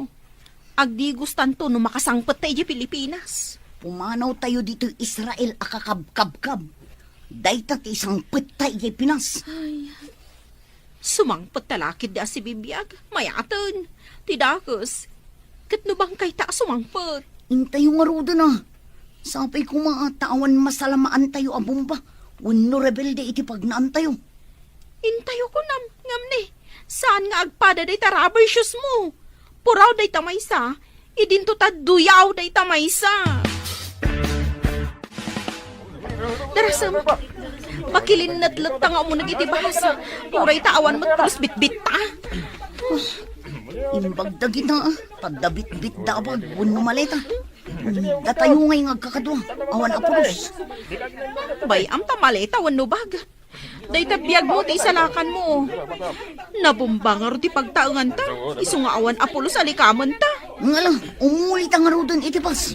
Agdigos tanto no makasangpet tayo di Pilipinas. Pumanaw tayo dito Israel akakabkabkab. Dayta ti isang petay kay Pinas. Sumangpet talakid da si bibiyag. Mayatan. Tidakos. Kat no bang kay ta sumangpet? Intayo nga roda na. Sapay ko mga tawan masalamaan tayo a bomba. Wano rebelde iti pagnaan tayo. Intayo ko ngam ni. Saan nga agpada day ta rubber shoes mo? Puraw day tamaysa. Idinto ta duyaw day tamaysa. Darasam. Makilinatlat ta nga mo nagitibahas. Puray taawan mo't plus bitbit ta. Imbagdagi na tadabit-bit dabag. Wano maleta. Datayo ngay ngagkakadwa. Awan apulos. Bay am tamaleta wano bag. Day tabiyag mo ti isalakan mo. Nabumbangar ti pagtaangan ta. Isu nga awan apulos alikaman ta. Nga lang, umulit ang rodan itipas.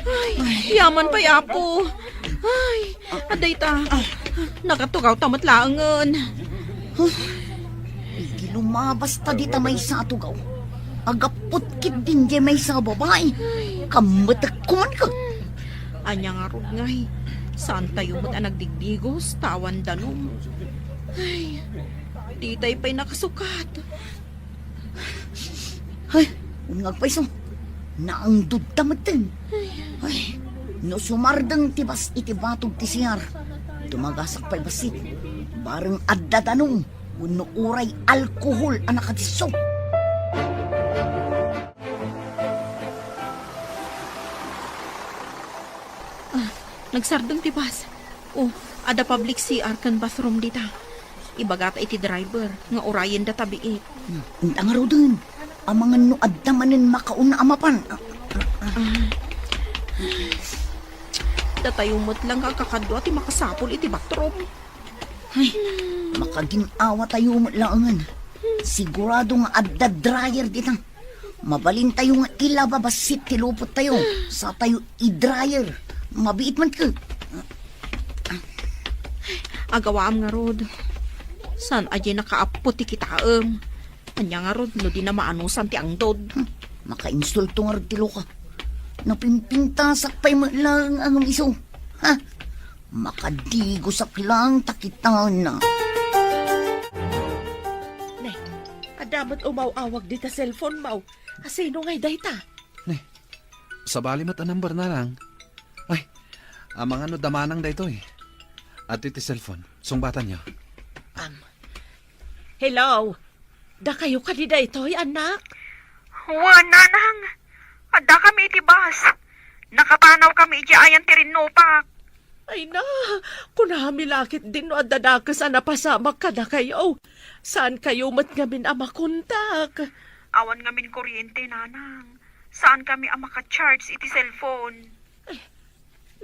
Ay, yaman pa yapo. Ay, aday ta. Nakatugaw tamat laangan. Igi lumabas ta di ta may sa atugaw. Agapot kid din di may sa babae. Kamatak kuman ka. Anya nga rod ngay. Saan tayo mo't nagdigdigos, tawan danom. Ay, di tayo pa'y nakasukat. Ay, ungag pa iso. Naangdod tamatin. Ay, no sumardang tibas iti batog ti siyar. Dumagasak pa'y basit. Barang adda tanong. Wano uray alkohol ang nakadiso. Nagsardong tibas. Oh, ada public CR kan bathroom dita. Ibagata iti driver, nga orayan da tabiit. Ang nga rodan. Ang mga no adda manin makauna amapan. Datayo mo't lang kakadwa ti makasapol iti bathroom. Ay, makaginawa tayo laangan. Sigurado nga adda dryer dita. Mabalin tayo nga ilababasit ti lupot tayo. Sa tayo i-dryer. Mabiit man ka. Agawaam nga rod. San aje nakaapot ti kitaam. Anya nga rod, no di na maanusan ti angdod. Maka-insulto nga rin tilo ka. Napimpintasak pa'y lang ang iso. Ha? Makadigosak lang takitan na. Ne, adamat umaw-awag di ta cellphone mau. Asino ngay dayta? Sa bali mat a number na lang. Ay, ang mga no damanang da ito eh. At iti cellphone, sungbatan niyo. Hello? Da kayo kadida ito'y anak? Nanang. Ada kami iti bus. Nakapanaw kami iti ayan tirinupak. Ay na, kunami lakit din no adadakas na napasamak kada kayo. Saan kayo mat ngamin amakontak? Awan ngamin kuryente, nanang. Saan kami maka-charge iti cellphone?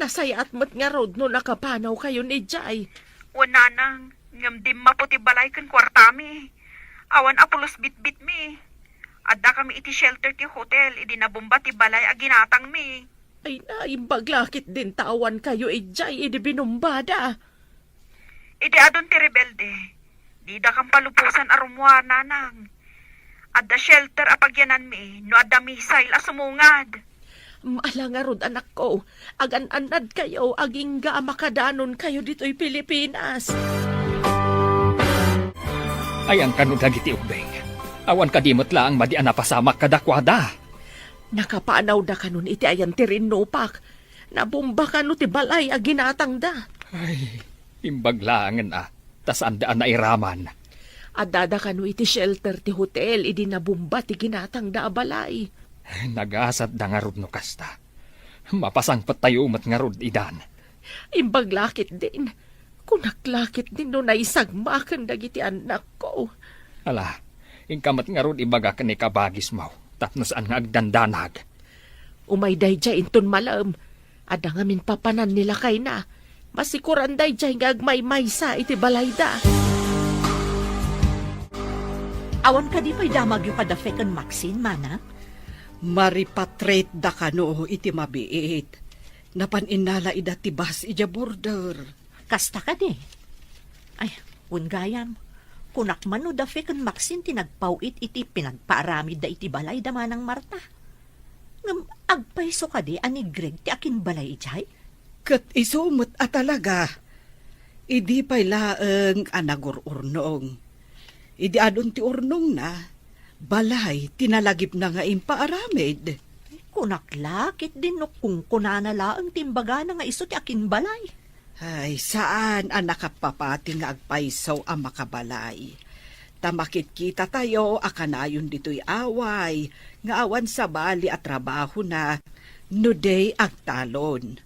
Nasayat mat nga road no nakapanaw kayo ni Jay. Nanang. Ngam dim maputi balay kan kwartami. Awan apulos bit-bit mi. Ada kami iti shelter ti hotel. Idi nabomba ti balay aginatang mi. Ay na, imbaglakit din tawan kayo Jay, idi binumbada. Idi adon ti rebelde. Di da kang palupusan arumwa, nanang. Ada shelter apagyanan mi. No ada misail asumungad. Maala nga rod anak ko, agan-anad kayo, aging ga makadanon kayo dito'y Pilipinas. Ayan kanu dagiti ubeng. Awan kadimot lang madi anapasamak kadakwada. Nakapanaw da kanon iti ayan ti rinnopak. Nabomba kano ti balay aginatang da. Ay, Imbaglangan tas andaan na iraman. Adada kanu iti shelter ti hotel, idi nabumba ti ginatang da balay. Nagasat da nga rod no kasta. Mapasang patayo mat nga rod idan. Imbaglakit din. Kunaklakit din no naisagmakan dagiti anak ko. Ala, ingkamat nga rod ibaga ka ni kabagis mo. Tapno saan nga agdandanag. Umay dayjay inton malam. Ada nga min papanan nila kay na. Masikuran dayjay nga agmay-maysa iti balayda. Awan ka di pa'y damag yung kadafekan Maxine, mana? Maripatrate da kano iti mabiit. Napaninala ida tibas ija border. Kasta ka di. Ay, ungayam. Kunak man no dafekan Maxine tinagpawit iti pinagpaaramid da iti balay da manang Marta. Ngam agpaiso ka di ani Greg ti akin balay ijay? Kat isumot talaga. Idi pa'y laeng anagur-urnong. Idi adon ti urnong na. Balay, tinalagip na nga impaaramid. Kunaklakit din no kung kunanala ang timbaga na nga iso ti akin balay. Ay, saan ang nakapapati nga agpaisaw ang makabalay? Tamakit kita tayo, akanayon dito'y away, nga awan sa bali at trabaho na, nuday agtalon.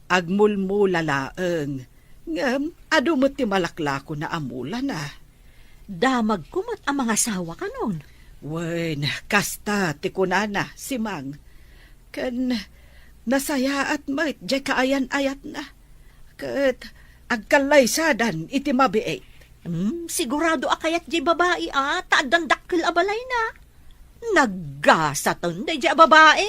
Agmulmula laeng, ngam, adumot ti malaklako na amula na. Damag kumat ang mga sawa ka nun. Wen, kasta ti kunana, si Mang. Kan, nasaya at mait, jay kaayan-ayat na. Kat, agkalaysadan, iti mabiit. Sigurado akayat di babae taadang dakkel abalay na. Naggasatan di babae.